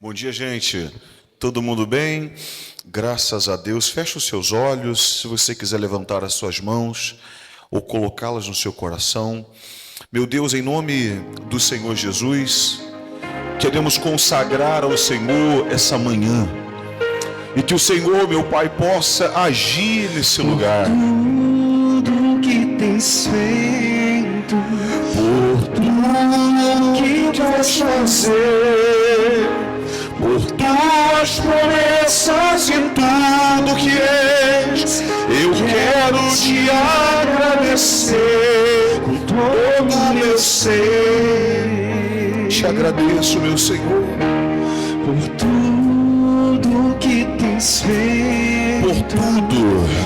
Bom dia, gente. Todo mundo bem? Graças a Deus. Feche os seus olhos. Se você quiser levantar as suas mãos ou colocá-las no seu coração. Meu Deus, em nome do Senhor Jesus, queremos consagrar ao Senhor essa manhã. E que o Senhor, meu Pai, possa agir nesse lugar. Tudo que tens feito, Por tudo que vais fazer, por tuas promessas e tudo que és, eu quero te agradecer com todo o meu ser. Te agradeço, meu Senhor, por tudo que tens feito,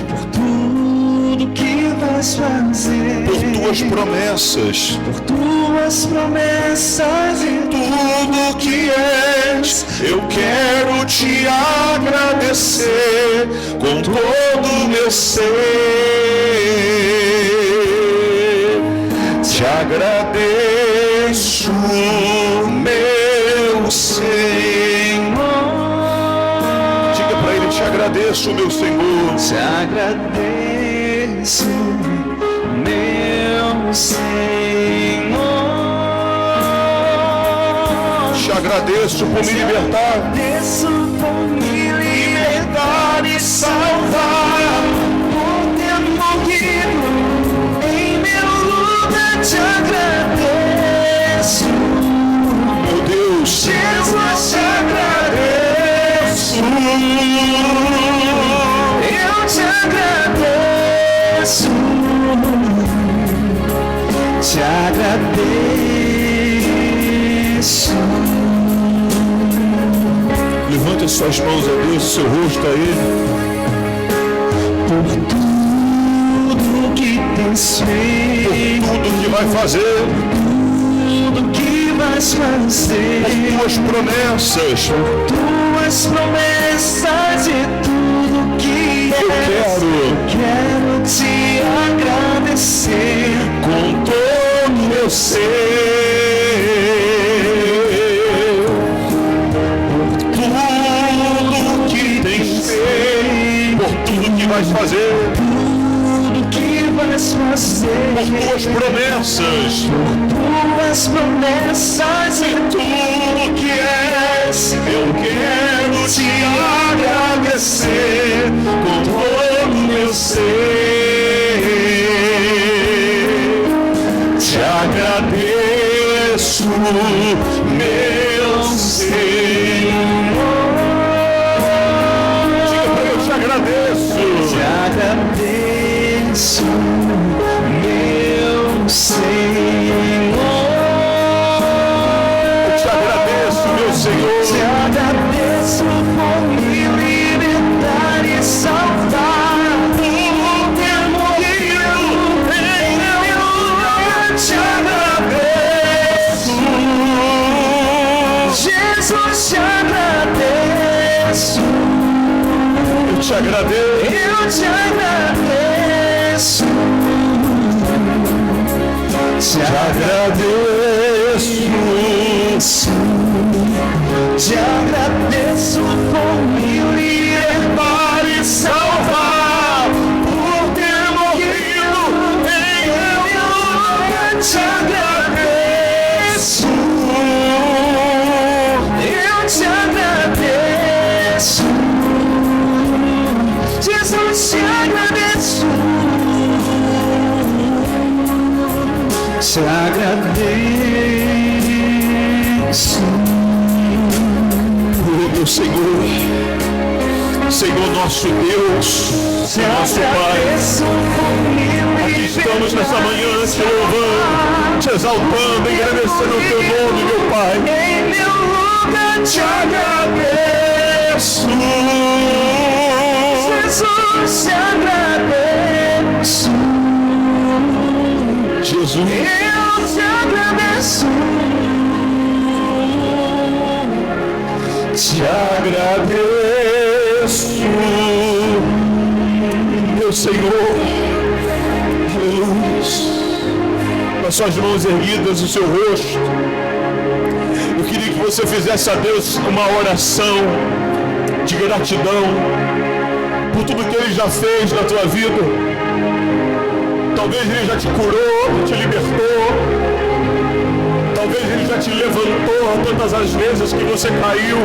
por tudo que vais fazer, por tuas promessas e tudo que és, eu quero te agradecer com todo o meu ser. Te agradeço, meu Senhor. Diga para ele: te agradeço, meu Senhor. te agradeço, meu Senhor. Te agradeço por me libertar. Agradeço por me libertar e salvar, por ter morrido em meu lugar. Te agradeço, Meu Deus, Jesus, te agradeço. Eu te agradeço, te agradeço. levante as suas mãos a Deus, o seu rosto a Ele. Por tudo que tens feito, Tudo que vai fazer, tudo que vais fazer, tuas promessas, tuas promessas e tudo que eu quero te agradecer com todo o meu ser. Tudo que tens feito, por tudo que vais fazer, tudo que vais fazer, por tuas promessas e tudo que és, eu quero te agradecer com todo o meu ser. Te agradeço, meu Senhor. Diga para eu: te agradeço. te agradeço, meu Senhor. Te agradeço, meu Senhor. Te agradeço por me libertar e salvar, por ter morrido em meu lugar. Te agradeço, Jesus, te agradeço. Eu te agradeço. Eu te agradeço, te agradeço. te agradeço por me libertar e salvar, por ter morrido em meu lugar. Te agradeço, eu te agradeço, Jesus, te agradeço, te agradeço. Oh, meu Senhor, Senhor nosso Deus, nosso Pai, aqui estamos nessa manhã te louvando, te exaltando, engrandecendo o teu nome, meu Pai. Em meu lugar te agradeço, Jesus, te agradeço, Jesus, eu te agradeço, te agradeço, meu Senhor. Aleluia. Com as suas mãos erguidas, o seu rosto, eu queria queria que você fizesse a Deus uma oração de gratidão por tudo que Ele já fez na tua vida. Talvez Ele já te curou, te libertou. Talvez Ele já te levantou tantas as vezes que você caiu,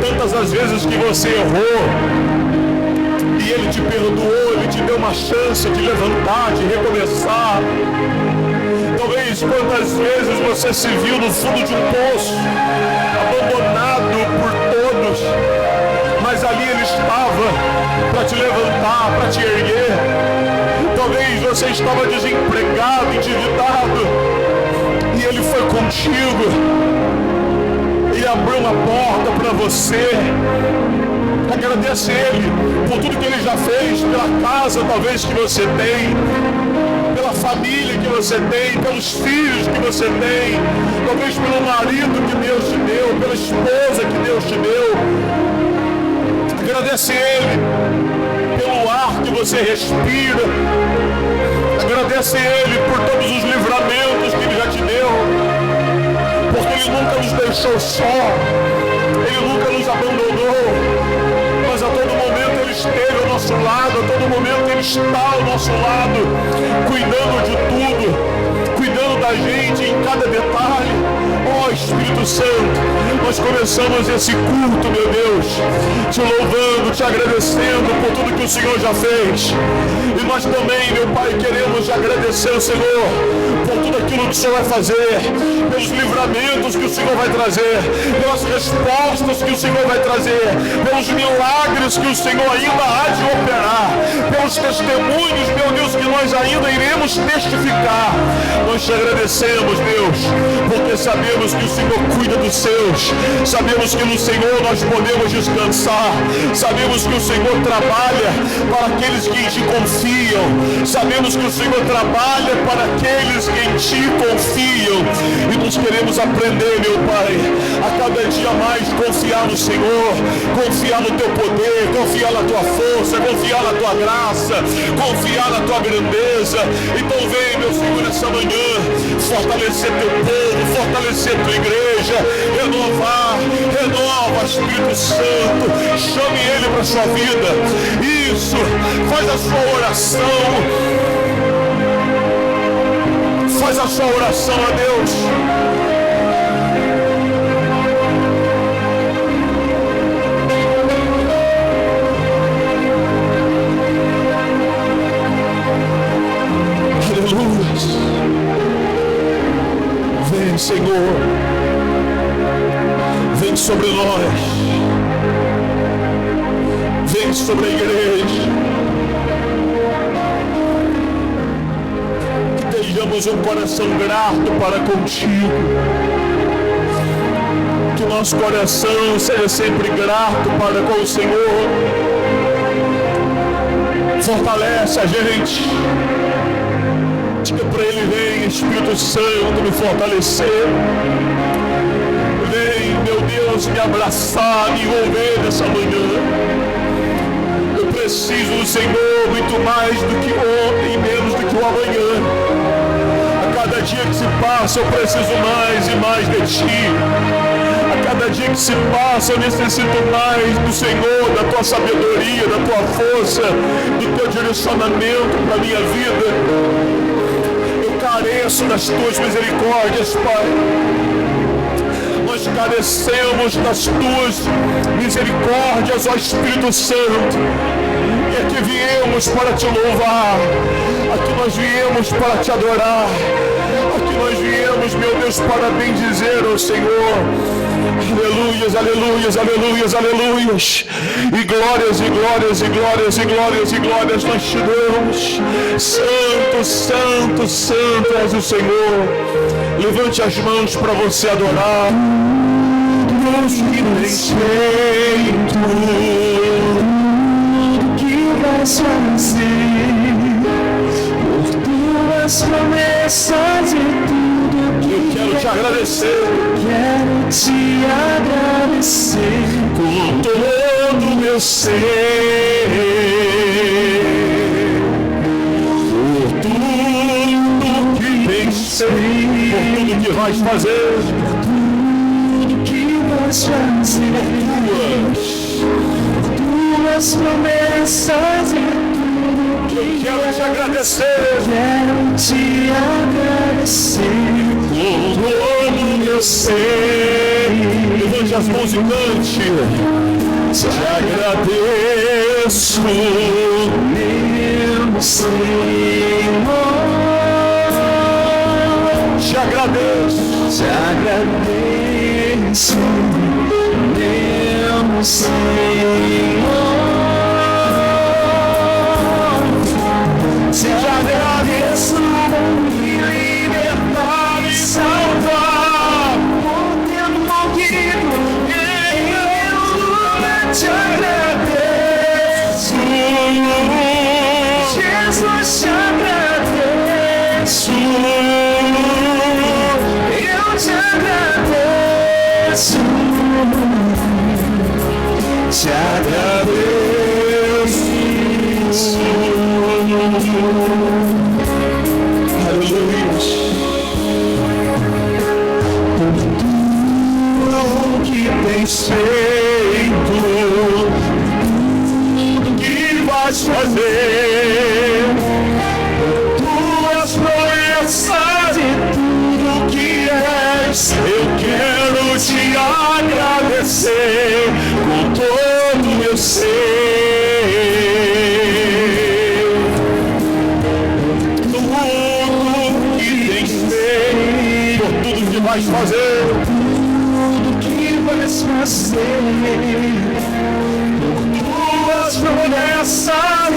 tantas as vezes que você errou, e Ele te perdoou, Ele te deu uma chance de levantar, de recomeçar. Talvez quantas vezes você se viu no fundo de um poço, abandonado por todos, mas ali Ele estava para te levantar, para te erguer. Talvez você estava desempregado, endividado, e Ele foi contigo. Ele abriu uma porta para você. Agradece a Ele por tudo que Ele já fez, pela casa talvez que você tem, pela família que você tem, pelos filhos que você tem, talvez pelo marido que Deus te deu, pela esposa que Deus te deu. Agradece a Ele pelo ar que você respira. Agradece a Ele por todos os livramentos que Ele já te deu, porque Ele nunca nos deixou só, Ele nunca nos abandonou, mas a todo momento Ele esteve ao nosso lado, a todo momento Ele está ao nosso lado, cuidando de tudo, cuidando da gente em cada detalhe. Ó Espírito Santo, nós começamos esse culto, meu Deus, te louvando, te agradecendo por tudo que o Senhor já fez. E nós também, meu Pai, queremos agradecer ao Senhor por tudo aquilo que o Senhor vai fazer, pelos livramentos que o Senhor vai trazer, pelas respostas que o Senhor vai trazer, pelos milagres que o Senhor ainda há de operar, pelos testemunhos, meu Deus, que nós ainda iremos testificar. Nós te agradecemos, Deus, porque sabemos que o Senhor cuida dos seus, sabemos que no Senhor nós podemos descansar, sabemos que o Senhor trabalha para aqueles que em Ti confiam, sabemos que o Senhor trabalha para aqueles que em Ti confiam, e nós queremos aprender, meu Pai, a cada dia mais confiar no Senhor, confiar no Teu poder, confiar na Tua força, confiar na Tua graça, confiar na Tua grandeza. Então vem, meu Senhor, essa manhã, fortalecer Teu povo, fortalecer Tua igreja, renova, Espírito Santo, chame Ele para a sua vida. Isso, faz a sua oração, faz a sua oração a Deus. Aleluia. Vem, Senhor, vem sobre nós, vem sobre a igreja, que tenhamos um coração grato para contigo, que nosso coração seja sempre grato para com o Senhor. Fortalece a gente, diga para Ele: vem Espírito Santo me fortalecer, vem, meu Deus, me abraçar, me envolver nessa manhã. Eu preciso do Senhor muito mais do que ontem, menos do que o amanhã. A cada dia que se passa eu preciso mais e mais de Ti. A cada dia que se passa eu necessito mais do Senhor, da Tua sabedoria, da Tua força, do Teu direcionamento para a minha vida. Eu careço das Tuas misericórdias, Pai. Nós carecemos das Tuas misericórdias, ó Espírito Santo. E aqui viemos para Te louvar, aqui nós viemos para Te adorar, aqui nós viemos, meu Deus, para bendizer ao Senhor. Aleluias, aleluias, aleluias, aleluias. E glórias, e glórias, e glórias, e glórias, e glórias nós te damos. Santo, santo, santo és o Senhor. Levante as mãos para você adorar. Deus que tens feito, que vais fazer, por Tuas promessas e tudo que eu quero Te agradecer. quero Te agradecer Com todo o meu ser, por tudo que tens feito, por tudo que vais fazer, queres fazer, tuas promessas e tudo que quero te agradecer. Quero te agradecer Com todo meu ser. Levante as mãos e cante. Te agradeço, meu Senhor. te agradeço, Te agradeço, meu Senhor. Te agradeço por me libertar e salvar, por ter morrido em meu lugar. Te agradeço, Jesus, te agradeço. Eu te agradeço, te agradeço. aleluia. Tudo que tens feito, Tudo que vais fazer, tuas promessas e tudo que és, eu quero te agradecer com todo o meu ser. Tudo que tens feito, por tudo que vais fazer, tudo que vais fazer, tuas promessas,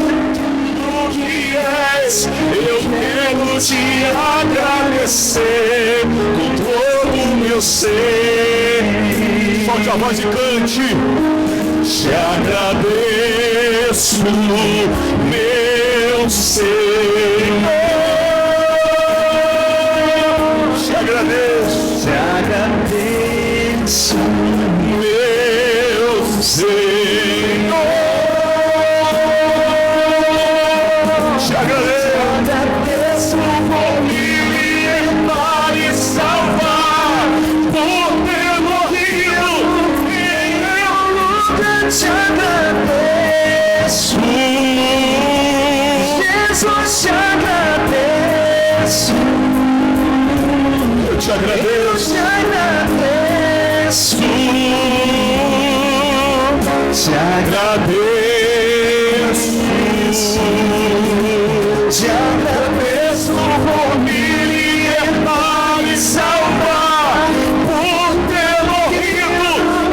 tudo que és, eu quero te agradecer com todo o meu ser. Solte a voz e cante. Te agradeço, meu Senhor. Te agradeço, te agradeço, meu Senhor. Te agradeço por me libertar e salvar, por ter morrido em meu lugar. te agradeço, Jesus, te agradeço, Eu te agradeço, te agradeço, te agradeço. te agradeço Por me libertar e salvar, por ter morrido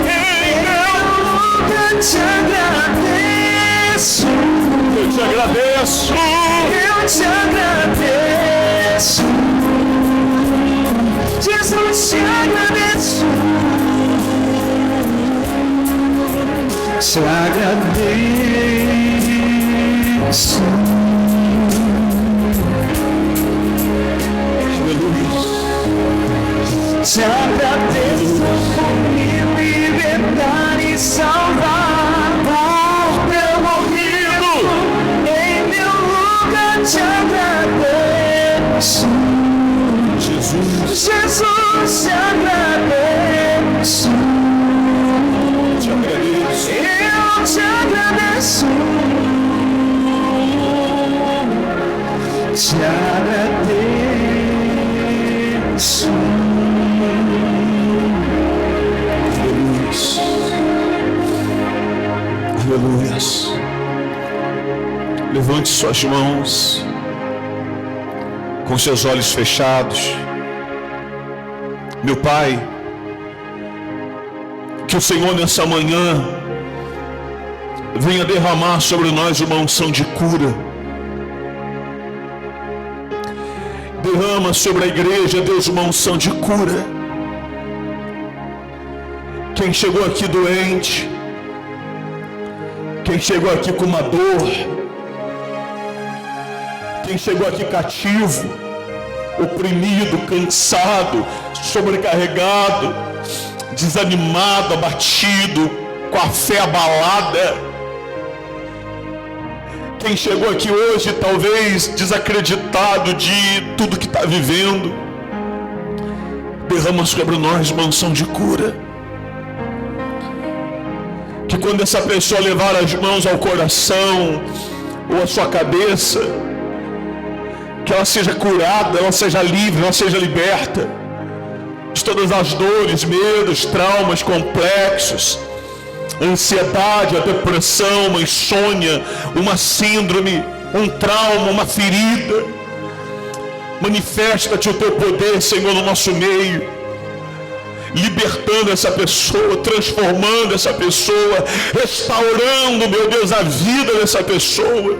em meu lugar, te agradeço, Eu te agradeço, eu te agradeço, Jesus, te agradeço, te agradeço. Te agradeço por me libertar e salvar, por ter morrido em meu lugar. Te agradeço, Jesus. Jesus, te agradeço, Te agradeço, eu te agradeço, te agradeço. aleluias. Levante suas mãos, com seus olhos fechados. Meu Pai, que o Senhor nessa manhã venha derramar sobre nós uma unção de cura. Derrama sobre a igreja, Deus, uma unção de cura. Quem chegou aqui doente, quem chegou aqui com uma dor, quem chegou aqui cativo, oprimido, cansado, sobrecarregado, desanimado, abatido, com a fé abalada. Quem chegou aqui hoje talvez desacreditado de tudo que está vivendo, derrama sobre nós uma unção de cura. que quando essa pessoa levar as mãos ao coração ou à sua cabeça, que ela seja curada, ela seja livre, ela seja liberta de todas as dores, medos, traumas, complexos, ansiedade, a depressão, uma insônia, uma síndrome, um trauma, uma ferida. Manifesta-te o teu poder, Senhor, no nosso meio, libertando essa pessoa, transformando essa pessoa, restaurando, meu Deus, a vida dessa pessoa.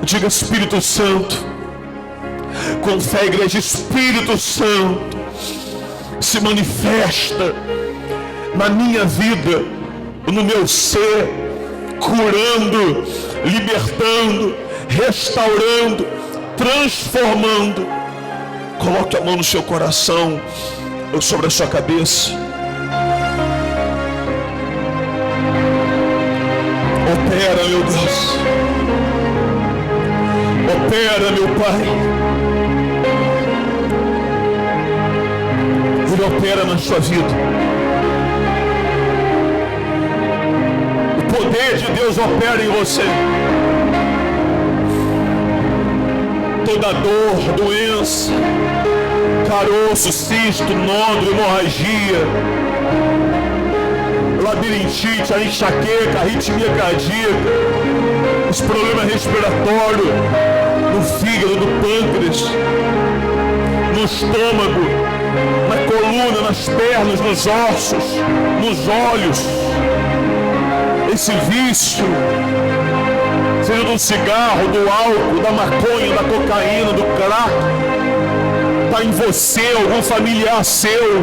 Diga: Espírito Santo, com fé, igreja, Espírito Santo, se manifesta na minha vida, no meu ser, curando, libertando, restaurando, transformando. Coloque a mão no seu coração ou sobre a sua cabeça. Opera, meu Deus. Opera, meu Pai. Ele opera na sua vida. O poder de Deus opera em você. Toda dor, doença, caroço, cisto, nódulo, hemorragia, labirintite, a enxaqueca, a arritmia cardíaca, os problemas respiratórios, no fígado, no pâncreas, no estômago, na coluna, nas pernas, nos ossos, nos olhos. Esse vício, seja do cigarro, do álcool, da maconha, da cocaína, do crack, está em você, algum familiar seu.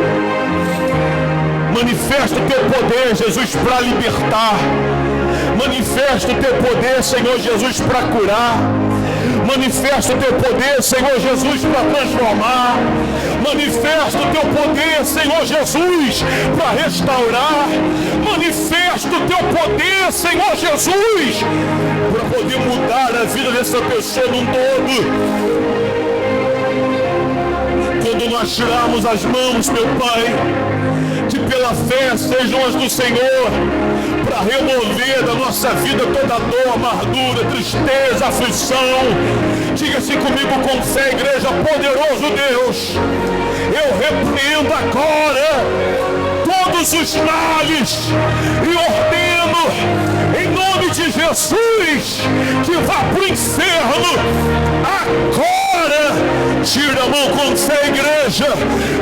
Manifesta o teu poder, Jesus, para libertar. Manifesta o teu poder, Senhor Jesus, para curar. Manifesta o teu poder, Senhor Jesus, para transformar. Manifesta o teu poder, Senhor Jesus, para restaurar. Manifesta o teu poder, Senhor Jesus, para poder mudar a vida dessa pessoa num todo. Quando nós tirarmos as mãos, meu Pai, que pela fé sejam as do Senhor, para remover da nossa vida toda dor, amargura, tristeza, aflição. Diga-se comigo com fé, igreja: poderoso Deus, eu repreendo agora todos os males e ordeno, em nome de Jesus, que vá para o inferno agora. Tira a mão com fé, igreja,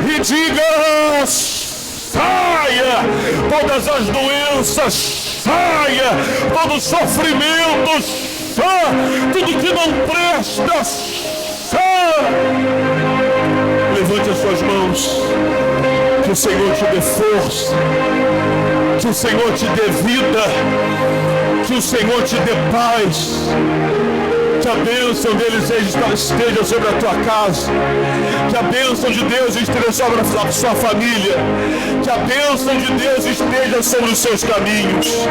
e diga: saia todas as doenças, saia todo sofrimento, saia tudo que não presta, saia. Levante as suas mãos. Que o Senhor te dê força, que o Senhor te dê vida, que o Senhor te dê paz. Que a bênção dele esteja sobre a tua casa. Que a bênção de Deus esteja sobre a sua família. Que a bênção de Deus esteja sobre os seus caminhos.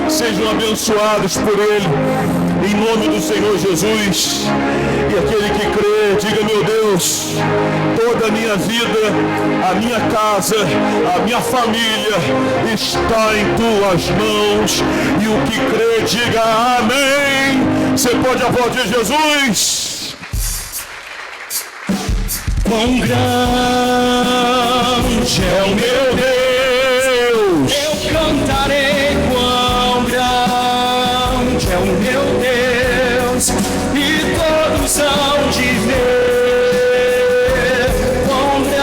Sejam abençoados por ele, em nome do Senhor Jesus. E aquele que crê, diga: meu Deus, toda a minha vida, a minha casa, a minha família está em tuas mãos. E o que crê, diga amém. Você pode aplaudir Jesus? Quão grande é o meu Deus, Eu cantarei quão grande é o meu Deus, e todos hão de ver quão grande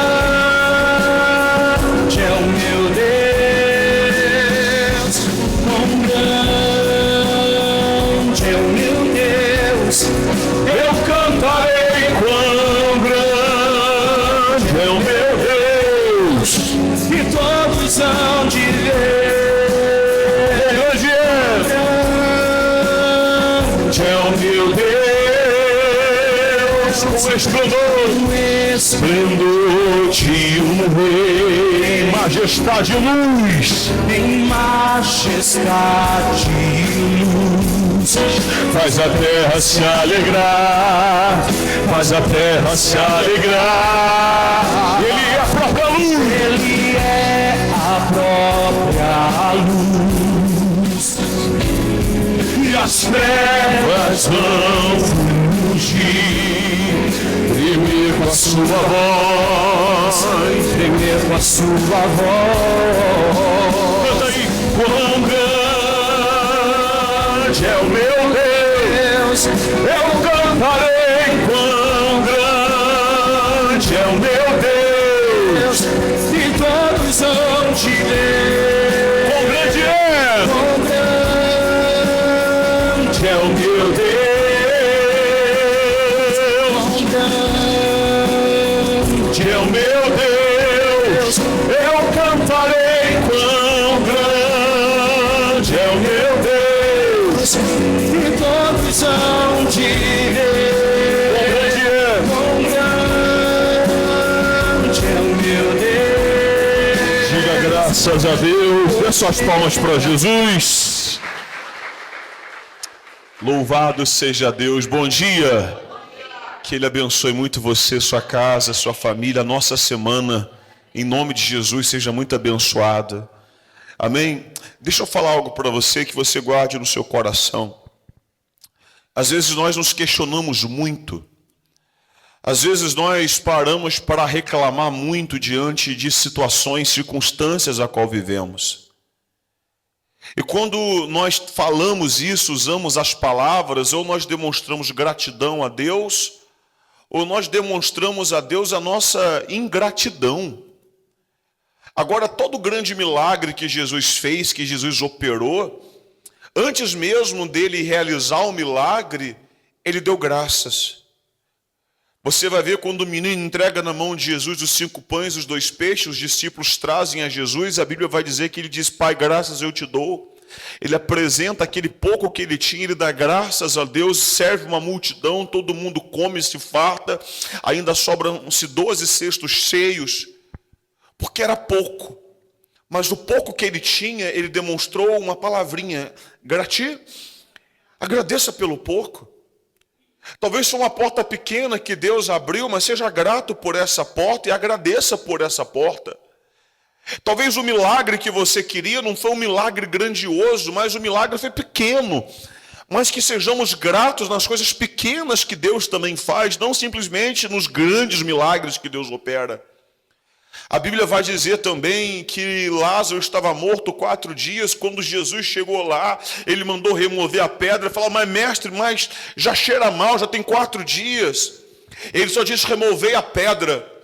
é o meu Deus, quão grande é o meu Deus. eu cantarei quão grande é o meu Deus, E todos hão de ver grande é o meu Deus, com esplendor de um rei, majestade e luz, em majestade e luz. faz a terra se alegrar, faz a terra se alegrar. Ele é a própria luz, Ele é a as trevas vão fugir, tremer com a sua voz, tremer com a sua voz. Canta aí. Quão grande é o meu Deus, eu cantarei. Quão grande é o meu Deus, e todos vão te ver. quão grande é o meu Deus, grande é o meu Deus, eu cantarei. Quão grande é o meu Deus, E todos vão te ver. quão grande é o meu Deus. Diga graças a Deus, dê suas palmas para Jesus. Louvado seja Deus, bom dia. Que Ele abençoe muito você, sua casa, sua família, a nossa semana, em nome de Jesus, seja muito abençoada. Amém? Deixa eu falar algo para você que você guarde no seu coração. Às vezes nós nos questionamos muito. Às vezes nós paramos para reclamar muito diante de situações, circunstâncias a qual vivemos. E quando nós falamos isso, usamos as palavras, ou nós demonstramos gratidão a Deus, ou nós demonstramos a Deus a nossa ingratidão. Agora, todo grande milagre que Jesus fez, que Jesus operou, antes mesmo dele realizar o milagre, ele deu graças. Você vai ver quando o menino entrega na mão de Jesus os 5 pães e os 2 peixes, os discípulos trazem a Jesus, a Bíblia vai dizer que ele diz: Pai, graças eu te dou. Ele apresenta aquele pouco que ele tinha, ele dá graças a Deus, serve uma multidão, todo mundo come e se farta, ainda sobram-se 12 cestos cheios, porque era pouco. Mas do pouco que ele tinha, ele demonstrou uma palavrinha: agradeça pelo pouco. Talvez foi uma porta pequena que Deus abriu, mas seja grato por essa porta e agradeça por essa porta. Talvez o milagre que você queria não foi um milagre grandioso, mas o milagre foi pequeno. Mas que sejamos gratos nas coisas pequenas que Deus também faz, não simplesmente nos grandes milagres que Deus opera. A Bíblia vai dizer também que Lázaro estava morto 4 dias. Quando Jesus chegou lá, ele mandou remover a pedra e falou: mas mestre, mas já cheira mal, já tem 4 dias. Ele só disse: removei a pedra.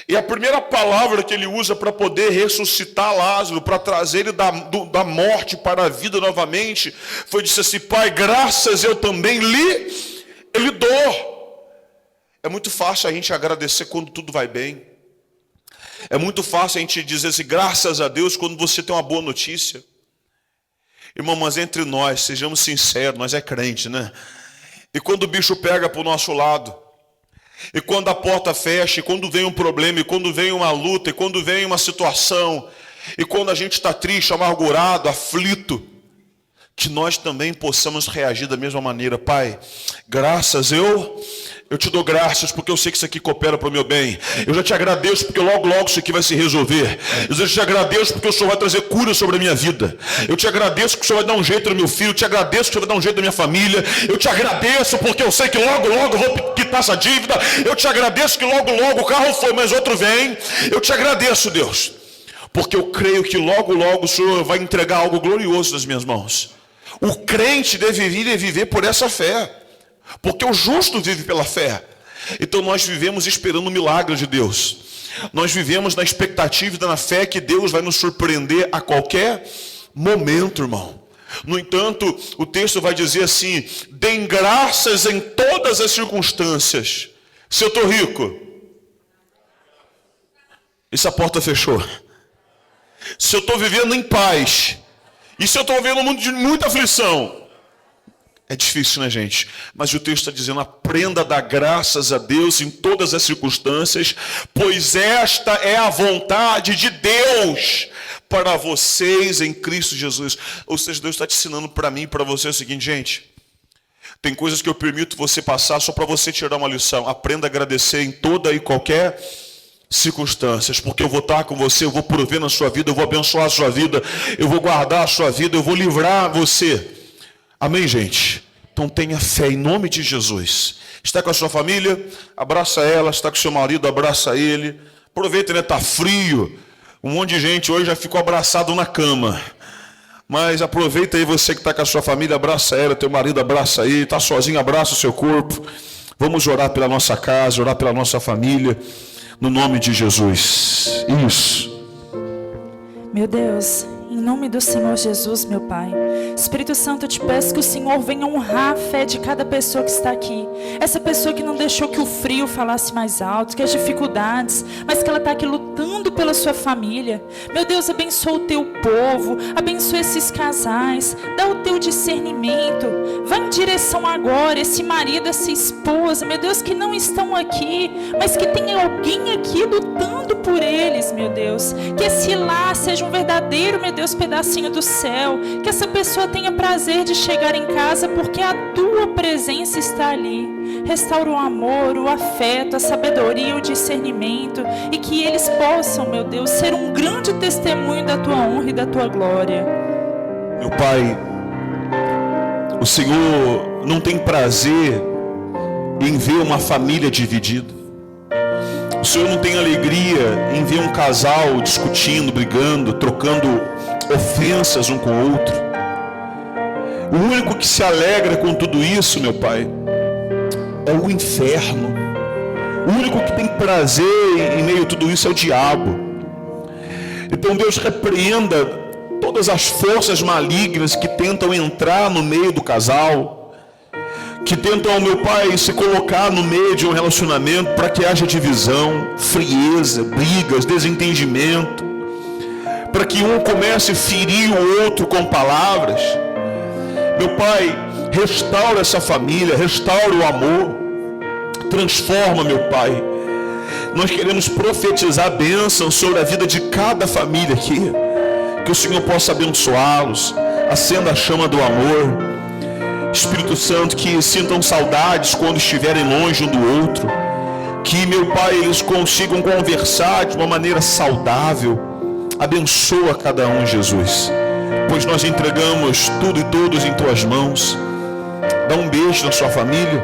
E a primeira palavra que ele usa para poder ressuscitar Lázaro, para trazer ele da morte para a vida novamente, foi dizer assim: Pai, graças eu também lhe dou. É muito fácil a gente agradecer quando tudo vai bem. É muito fácil a gente dizer assim, graças a Deus, quando você tem uma boa notícia. Irmão, mas entre nós, sejamos sinceros, nós é crente, né? E quando o bicho pega para o nosso lado, e quando a porta fecha, e quando vem um problema, e quando vem uma luta, e quando vem uma situação, e quando a gente está triste, amargurado, aflito, que nós também possamos reagir da mesma maneira. Pai, graças eu te dou graças porque eu sei que isso aqui coopera para o meu bem. Eu já te agradeço porque logo isso aqui vai se resolver. Eu já te agradeço porque o Senhor vai trazer cura sobre a minha vida. Eu te agradeço que o Senhor vai dar um jeito no meu filho. Eu te agradeço que o Senhor vai dar um jeito na minha família. Eu te agradeço porque eu sei que logo eu vou quitar essa dívida. Eu te agradeço que logo o carro foi, mas outro vem. Eu te agradeço, Deus, porque eu creio que logo o Senhor vai entregar algo glorioso nas minhas mãos. O crente deve viver por essa fé. Porque o justo vive pela fé. Então nós vivemos esperando o milagre de Deus. Nós vivemos na expectativa e na fé que Deus vai nos surpreender a qualquer momento, irmão. No entanto, o texto vai dizer assim: deem graças em todas as circunstâncias. Se eu estou rico, e se a porta fechou? Se eu estou vivendo em paz, e se eu estou vivendo um mundo de muita aflição? É difícil, né, gente? Mas o texto está dizendo: aprenda a dar graças a Deus em todas as circunstâncias, pois esta é a vontade de Deus para vocês em Cristo Jesus. Ou seja, Deus está te ensinando para mim e para você o seguinte, gente: tem coisas que eu permito você passar só para você tirar uma lição. Aprenda a agradecer em toda e qualquer circunstâncias, porque eu vou estar com você, eu vou prover na sua vida, eu vou abençoar a sua vida, eu vou guardar a sua vida, eu vou livrar você. Amém, gente? Então tenha fé em nome de Jesus. Está com a sua família? Abraça ela. Está com o seu marido? Abraça ele. Aproveita, né? Está frio. Um monte de gente hoje já ficou abraçado na cama. Mas aproveita aí, você que está com a sua família, abraça ela, teu marido abraça aí, está sozinho, abraça o seu corpo. Vamos orar pela nossa casa, orar pela nossa família, no nome de Jesus. Isso. Meu Deus, em nome do Senhor Jesus, meu Pai, Espírito Santo, eu te peço que o Senhor venha honrar a fé de cada pessoa que está aqui. Essa pessoa que não deixou que o frio falasse mais alto, que as dificuldades, mas que ela está aqui lutando pela sua família. Meu Deus, abençoa o teu povo, abençoa esses casais, dá o teu discernimento. Vai em direção agora, esse marido, essa esposa, meu Deus, que não estão aqui, mas que tem alguém aqui lutando por eles, meu Deus. Que esse lar seja um verdadeiro, meu Deus, pedacinho do céu. Que essa pessoa tenha prazer de chegar em casa porque a tua presença está ali. Restaura o amor, o afeto, a sabedoria, o discernimento, e que eles possam, meu Deus, ser um grande testemunho da tua honra e da tua glória. Meu Pai, o Senhor não tem prazer em ver uma família dividida. O Senhor não tem alegria em ver um casal discutindo, brigando, trocando ofensas um com o outro. O único que se alegra com tudo isso, meu Pai, é o inferno. O único que tem prazer em meio a tudo isso é o diabo. Então Deus repreenda todas as forças malignas que tentam entrar no meio do casal, que tentam, meu Pai, se colocar no meio de um relacionamento para que haja divisão, frieza, brigas, desentendimento, para que um comece a ferir o outro com palavras. Meu Pai, restaura essa família, restaura o amor, transforma, meu Pai. Nós queremos profetizar bênção sobre a vida de cada família aqui, que o Senhor possa abençoá-los, acenda a chama do amor. Espírito Santo, que sintam saudades quando estiverem longe um do outro, que, meu Pai, eles consigam conversar de uma maneira saudável. Abençoa cada um, Jesus, pois nós entregamos tudo e todos em tuas mãos. Dá um beijo na sua família.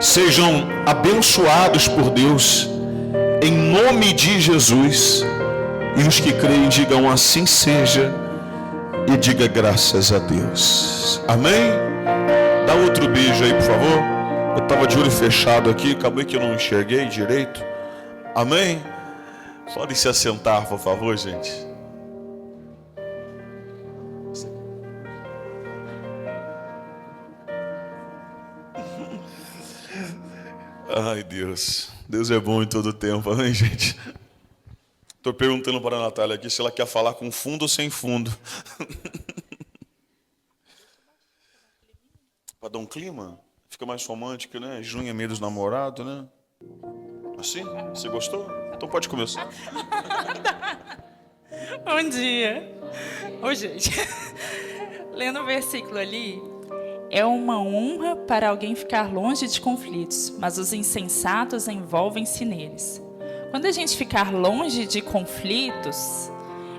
Sejam abençoados por Deus, em nome de Jesus. E os que creem digam assim seja, e diga graças a Deus. Amém? Dá outro beijo aí, por favor. Eu estava de olho fechado aqui, acabei que eu não enxerguei direito. Amém? Podem se assentar, por favor, gente. Ai, Deus. Deus é bom em todo tempo, amém, gente? Estou perguntando para a Natália aqui se ela quer falar com fundo ou sem fundo. Para dar um clima? Fica mais romântico, né? Junho é meio dos namorados, né? Assim? Você gostou? Então pode começar. Bom dia. Ô, gente, lendo o versículo ali, é uma honra para alguém ficar longe de conflitos, mas os insensatos envolvem-se neles. Quando a gente ficar longe de conflitos,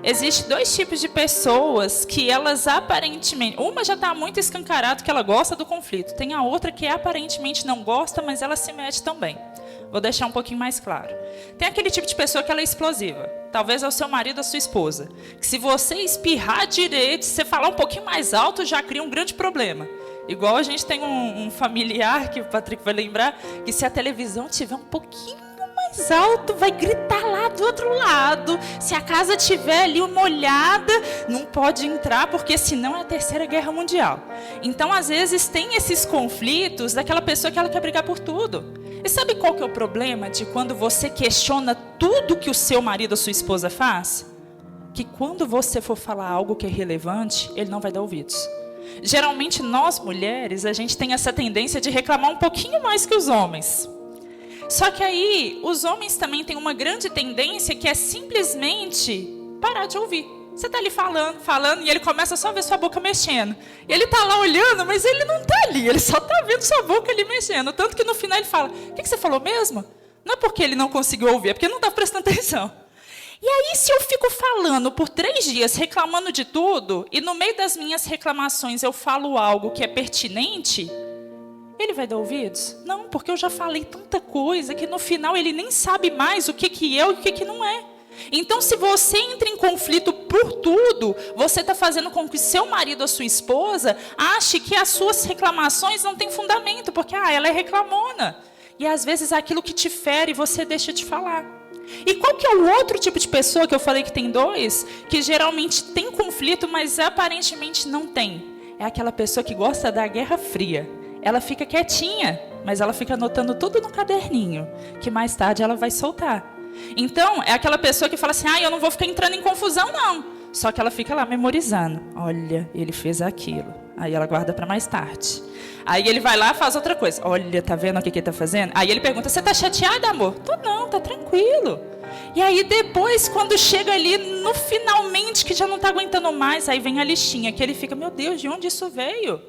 existem dois tipos de pessoas que elas aparentemente... Uma já está muito escancarado que ela gosta do conflito. Tem a outra que aparentemente não gosta, mas ela se mete também. Vou deixar um pouquinho mais claro. Tem aquele tipo de pessoa que ela é explosiva. Talvez é o seu marido ou a sua esposa. Que se você espirrar direito, se você falar um pouquinho mais alto, já cria um grande problema. Igual a gente tem um familiar, que o Patrick vai lembrar, que se a televisão tiver um pouquinho mais alto, vai gritar lá do outro lado. Se a casa tiver ali molhada, não pode entrar, porque senão é a Terceira Guerra Mundial. Então, às vezes, tem esses conflitos daquela pessoa que ela quer brigar por tudo. E sabe qual que é o problema de quando você questiona tudo que o seu marido ou sua esposa faz? Que quando você for falar algo que é relevante, ele não vai dar ouvidos. Geralmente, nós mulheres, a gente tem essa tendência de reclamar um pouquinho mais que os homens. Só que aí, os homens também têm uma grande tendência que é simplesmente parar de ouvir. Você está ali falando, e ele começa só a ver sua boca mexendo. E ele está lá olhando, mas ele não está ali, ele só está vendo sua boca ali mexendo. Tanto que no final ele fala, o que você falou mesmo? Não é porque ele não conseguiu ouvir, é porque ele não está prestando atenção. E aí, se eu fico falando por 3 dias, reclamando de tudo, e no meio das minhas reclamações eu falo algo que é pertinente, ele vai dar ouvidos? Não, porque eu já falei tanta coisa que no final ele nem sabe mais o que é e o que não é. Então, se você entra em conflito por tudo, você está fazendo com que seu marido ou sua esposa ache que as suas reclamações não têm fundamento, porque ela é reclamona. E às vezes aquilo que te fere, você deixa de falar. E qual que é o outro tipo de pessoa que eu falei que tem 2? Que geralmente tem conflito, mas aparentemente não tem. É aquela pessoa que gosta da guerra fria. Ela fica quietinha, mas ela fica anotando tudo no caderninho, que mais tarde ela vai soltar. Então, é aquela pessoa que fala assim, eu não vou ficar entrando em confusão, não. Só que ela fica lá memorizando. Olha, ele fez aquilo. Aí ela guarda para mais tarde. Aí ele vai lá e faz outra coisa. Olha, tá vendo o que ele tá fazendo? Aí ele pergunta, você tá chateada, amor? Tô não, tá tranquilo. E aí depois, quando chega ali no finalmente, que já não tá aguentando mais, aí vem a listinha, que ele fica, meu Deus, de onde isso veio?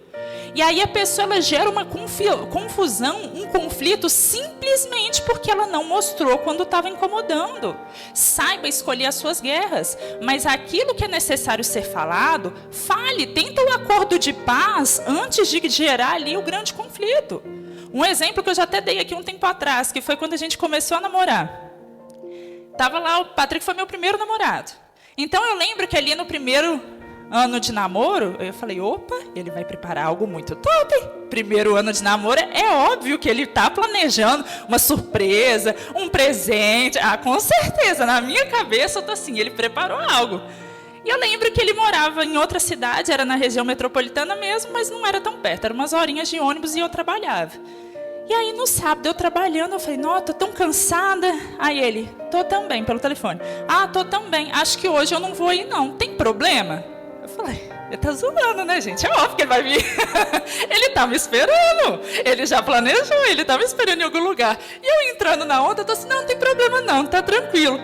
E aí a pessoa ela gera uma confusão, um conflito, simplesmente porque ela não mostrou quando estava incomodando. Saiba escolher as suas guerras, mas aquilo que é necessário ser falado, fale, tenta o acordo de paz antes de gerar ali o grande conflito. Um exemplo que eu já até dei aqui um tempo atrás, que foi quando a gente começou a namorar. Tava lá, o Patrick foi meu primeiro namorado. Então eu lembro que ali no primeiro ano de namoro, eu falei, opa, ele vai preparar algo muito top. Primeiro ano de namoro, é óbvio que ele está planejando uma surpresa, um presente. Com certeza, na minha cabeça eu tô assim, ele preparou algo. E eu lembro que ele morava em outra cidade, era na região metropolitana mesmo, mas não era tão perto, eram umas horinhas de ônibus e eu trabalhava. E aí no sábado eu trabalhando, eu falei, não, tô tão cansada. Aí ele, tô também, pelo telefone. Tô também, acho que hoje eu não vou ir não, tem problema? Eu falei, ele tá zoando, né, gente? É óbvio que ele vai vir. Ele tá me esperando. Ele já planejou, ele tá me esperando em algum lugar. E eu entrando na onda, eu tô assim, não tem problema não, tá tranquilo.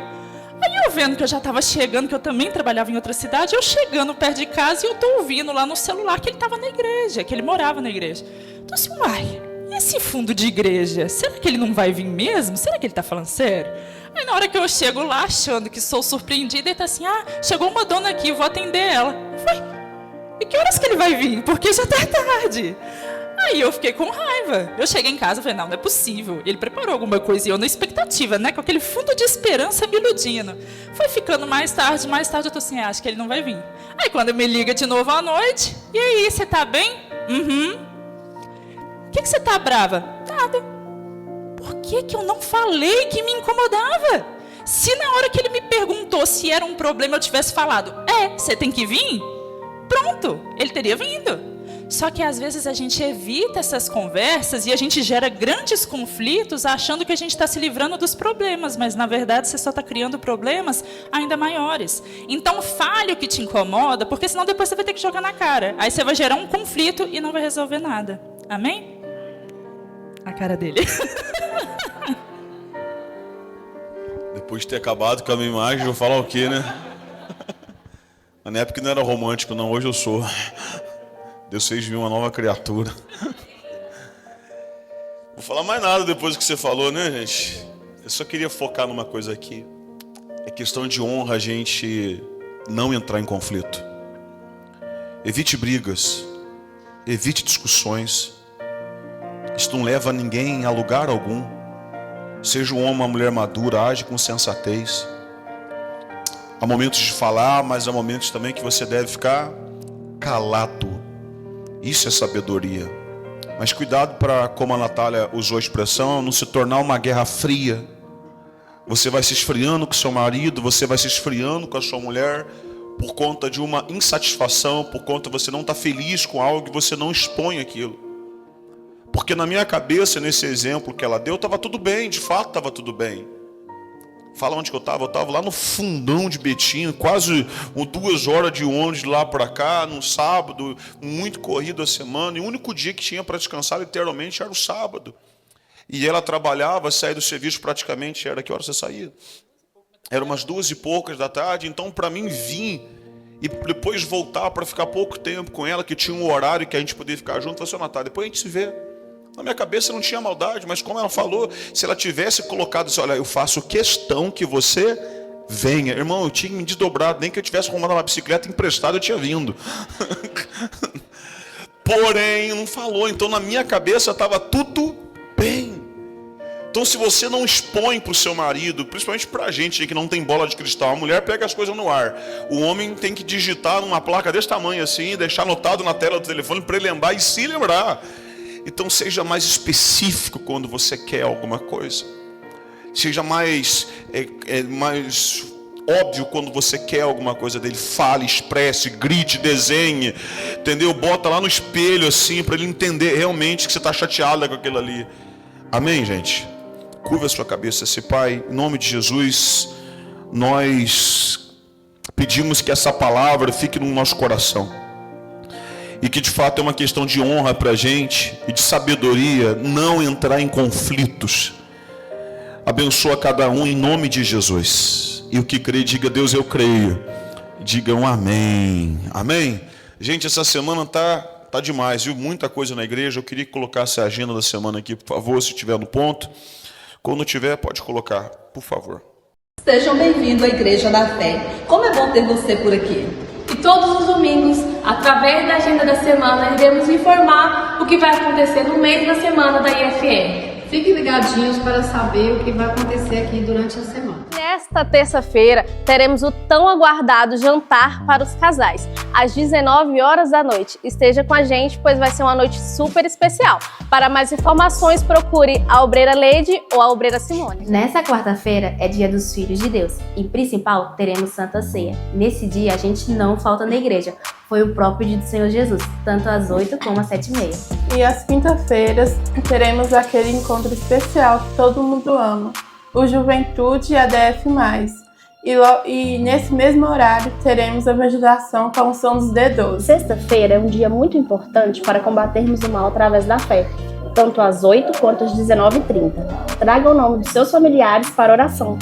Aí eu vendo que eu já estava chegando, que eu também trabalhava em outra cidade, eu chegando perto de casa e eu tô ouvindo lá no celular que ele estava na igreja, que ele morava na igreja. Tô assim, uai, e esse fundo de igreja? Será que ele não vai vir mesmo? Será que ele tá falando sério? Aí na hora que eu chego lá, achando que sou surpreendida, ele tá assim, chegou uma dona aqui, vou atender ela. Eu falei, e que horas que ele vai vir? Porque já tá tarde. Aí eu fiquei com raiva. Eu cheguei em casa e falei, não é possível. Ele preparou alguma coisa e eu na expectativa, né? Com aquele fundo de esperança me iludindo. Foi ficando mais tarde eu tô assim, acho que ele não vai vir. Aí quando me liga de novo à noite, e aí, você tá bem? Por que você tá brava? Nada. Por que eu não falei que me incomodava? Se na hora que ele me perguntou se era um problema eu tivesse falado, você tem que vir? Pronto, ele teria vindo. Só que às vezes a gente evita essas conversas e a gente gera grandes conflitos achando que a gente está se livrando dos problemas, mas na verdade você só está criando problemas ainda maiores. Então fale o que te incomoda, porque senão depois você vai ter que jogar na cara. Aí você vai gerar um conflito e não vai resolver nada. Amém? A cara dele. Depois de ter acabado com a minha imagem, eu vou falar o quê, né? Mas na época não era romântico, não. Hoje eu sou. Deus fez de mim uma nova criatura. Vou falar mais nada depois do que você falou, né, gente? Eu só queria focar numa coisa aqui. É questão de honra a gente não entrar em conflito. Evite brigas. Evite discussões. Isso não leva ninguém a lugar algum. Seja um homem ou uma mulher madura, age com sensatez. Há momentos de falar, mas há momentos também que você deve ficar calado. Isso é sabedoria. Mas cuidado para, como a Natália usou a expressão, não se tornar uma guerra fria. Você vai se esfriando com seu marido, você vai se esfriando com a sua mulher por conta de uma insatisfação, por conta de você não estar feliz com algo e você não expõe aquilo. Porque na minha cabeça, nesse exemplo que ela deu, estava tudo bem, de fato estava tudo bem. Fala onde que eu estava lá no fundão de Betim, quase 2 horas de ônibus de lá para cá, num sábado, muito corrido a semana, e o único dia que tinha para descansar literalmente era o sábado. E ela trabalhava, saía do serviço praticamente, era que hora você saía? Era umas 2h poucas da tarde, então para mim vir e depois voltar para ficar pouco tempo com ela, que tinha um horário que a gente podia ficar junto, falei assim, Natália, depois a gente se vê. Na minha cabeça não tinha maldade, mas como ela falou, se ela tivesse colocado assim, olha, eu faço questão que você venha. Irmão, eu tinha me desdobrado, nem que eu tivesse arrumado uma bicicleta emprestada, eu tinha vindo. Porém, não falou. Então, na minha cabeça, estava tudo bem. Então, se você não expõe para o seu marido, principalmente para a gente que não tem bola de cristal, a mulher pega as coisas no ar. O homem tem que digitar numa placa desse tamanho assim, deixar anotado na tela do telefone para ele lembrar e se lembrar. Então, seja mais específico quando você quer alguma coisa. Seja mais óbvio quando você quer alguma coisa dele. Fale, expresse, grite, desenhe, entendeu? Bota lá no espelho assim, para ele entender realmente que você está chateada com aquilo ali. Amém, gente? Curva a sua cabeça, esse Pai, em nome de Jesus, nós pedimos que essa palavra fique no nosso coração. E que de fato é uma questão de honra para a gente e de sabedoria não entrar em conflitos. Abençoa cada um em nome de Jesus. E o que crê, diga: Deus, eu creio. Digam amém. Amém? Gente, essa semana tá demais, viu? Muita coisa na igreja. Eu queria que colocasse a agenda da semana aqui, por favor, se tiver no ponto. Quando tiver, pode colocar, por favor. Sejam bem-vindos à Igreja da Fé. Como é bom ter você por aqui. E todos os domingos, através da agenda da semana, iremos informar o que vai acontecer no mês da semana da IFR. Fiquem ligadinhos para saber o que vai acontecer aqui durante a semana. Nesta terça-feira, teremos o tão aguardado jantar para os casais, às 19 horas da noite. Esteja com a gente, pois vai ser uma noite super especial. Para mais informações, procure a Obreira Leide ou a Obreira Simone. Nessa quarta-feira é dia dos Filhos de Deus. Em principal, teremos Santa Ceia. Nesse dia, a gente não falta na igreja. Foi o próprio dia do Senhor Jesus, tanto às 8 como às 7h30. E às quinta-feiras, teremos aquele encontro especial que todo mundo ama, o Juventude ADF+. E nesse mesmo horário, teremos a evangelização com a unção dos D12. Sexta-feira é um dia muito importante para combatermos o mal através da fé, tanto às 8 quanto às 19h30. Traga o nome dos seus familiares para oração.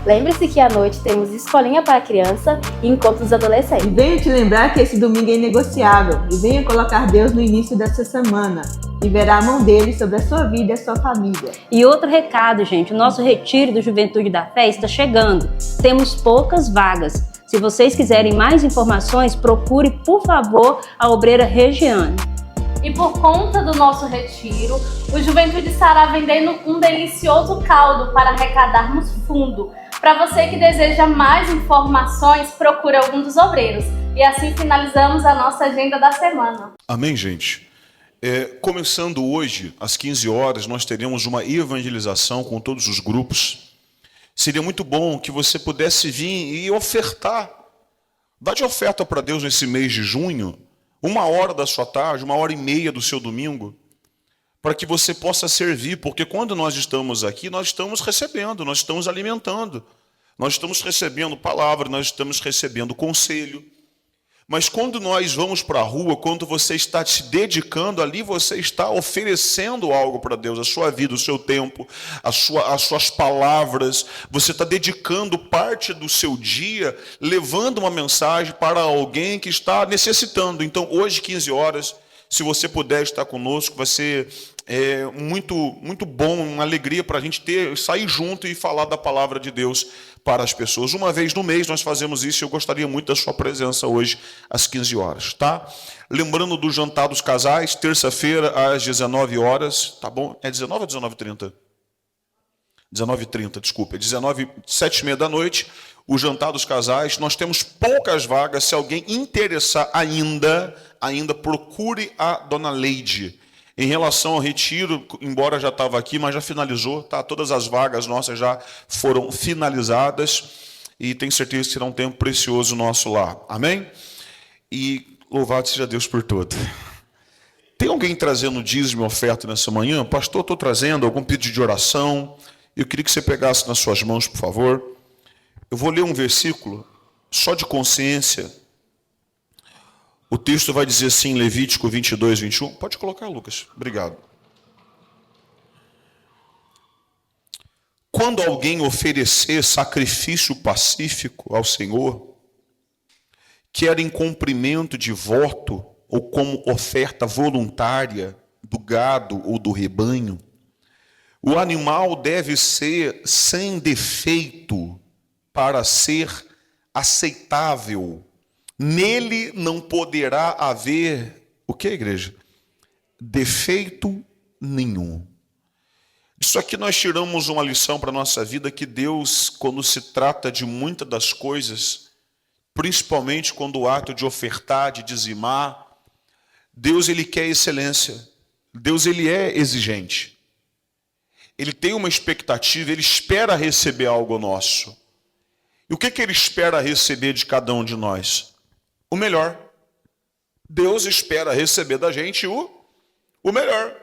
Lembre-se que à noite temos escolinha para criança e encontro dos adolescentes. E venha te lembrar que esse domingo é inegociável. E venha colocar Deus no início dessa semana. E verá a mão dele sobre a sua vida e a sua família. E outro recado, gente. O nosso retiro do Juventude da Fé está chegando. Temos poucas vagas. Se vocês quiserem mais informações, procure, por favor, a Obreira Regiane. E por conta do nosso retiro, o Juventude estará vendendo um delicioso caldo para arrecadarmos fundo. Para você que deseja mais informações, procure algum dos obreiros. E assim finalizamos a nossa agenda da semana. Amém, gente? Começando hoje, às 15 horas, nós teremos uma evangelização com todos os grupos. Seria muito bom que você pudesse vir e ofertar. Dá de oferta para Deus nesse mês de junho, 1h da sua tarde, 1h30 do seu domingo, para que você possa servir, porque quando nós estamos aqui, nós estamos recebendo, nós estamos alimentando, nós estamos recebendo palavra, nós estamos recebendo conselho. Mas quando nós vamos para a rua, quando você está se dedicando ali, você está oferecendo algo para Deus, a sua vida, o seu tempo, as suas palavras, você está dedicando parte do seu dia, levando uma mensagem para alguém que está necessitando. Então, hoje, 15 horas, se você puder estar conosco, vai ser muito, muito bom, uma alegria para a gente sair junto e falar da palavra de Deus para as pessoas. Uma vez no mês nós fazemos isso e eu gostaria muito da sua presença hoje às 15 horas, tá? Lembrando do jantar dos casais, terça-feira às 19 horas, tá bom? É 19 ou 19h30? 19h30, desculpa, 7h30 da noite, o jantar dos casais. Nós temos poucas vagas, se alguém interessar ainda procure a Dona Leide. Em relação ao retiro, embora já estava aqui, mas já finalizou, tá? Todas as vagas nossas já foram finalizadas e tenho certeza que será um tempo precioso nosso lá. Amém? E louvado seja Deus por tudo. Tem alguém trazendo dízimo e oferta nessa manhã? Pastor, estou trazendo algum pedido de oração. Eu queria que você pegasse nas suas mãos, por favor. Eu vou ler um versículo, só de consciência. O texto vai dizer assim, Levítico 22, 21. Pode colocar, Lucas. Obrigado. Quando alguém oferecer sacrifício pacífico ao Senhor, quer em cumprimento de voto ou como oferta voluntária do gado ou do rebanho, o animal deve ser sem defeito para ser aceitável. Nele não poderá haver, o que, igreja? Defeito nenhum. Isso aqui nós tiramos uma lição para a nossa vida, que Deus, quando se trata de muitas das coisas, principalmente quando o ato de ofertar, de dizimar, Deus, ele quer excelência. Deus, ele é exigente. Ele tem uma expectativa, ele espera receber algo nosso. E o que ele espera receber de cada um de nós? O melhor. Deus espera receber da gente o melhor.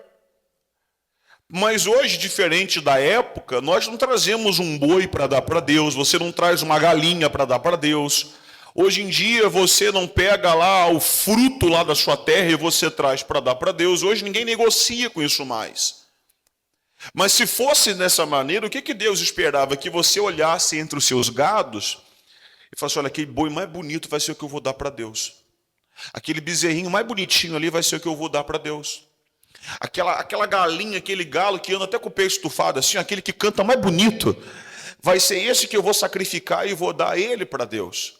Mas hoje, diferente da época, nós não trazemos um boi para dar para Deus, você não traz uma galinha para dar para Deus. Hoje em dia, você não pega lá o fruto lá da sua terra e você traz para dar para Deus. Hoje ninguém negocia com isso mais. Mas se fosse dessa maneira, o que Deus esperava? Que você olhasse entre os seus gados e falasse, olha, aquele boi mais bonito vai ser o que eu vou dar para Deus. Aquele bezerrinho mais bonitinho ali vai ser o que eu vou dar para Deus. Aquela galinha, aquele galo que anda até com o peito estufado assim, aquele que canta mais bonito, vai ser esse que eu vou sacrificar e vou dar ele para Deus.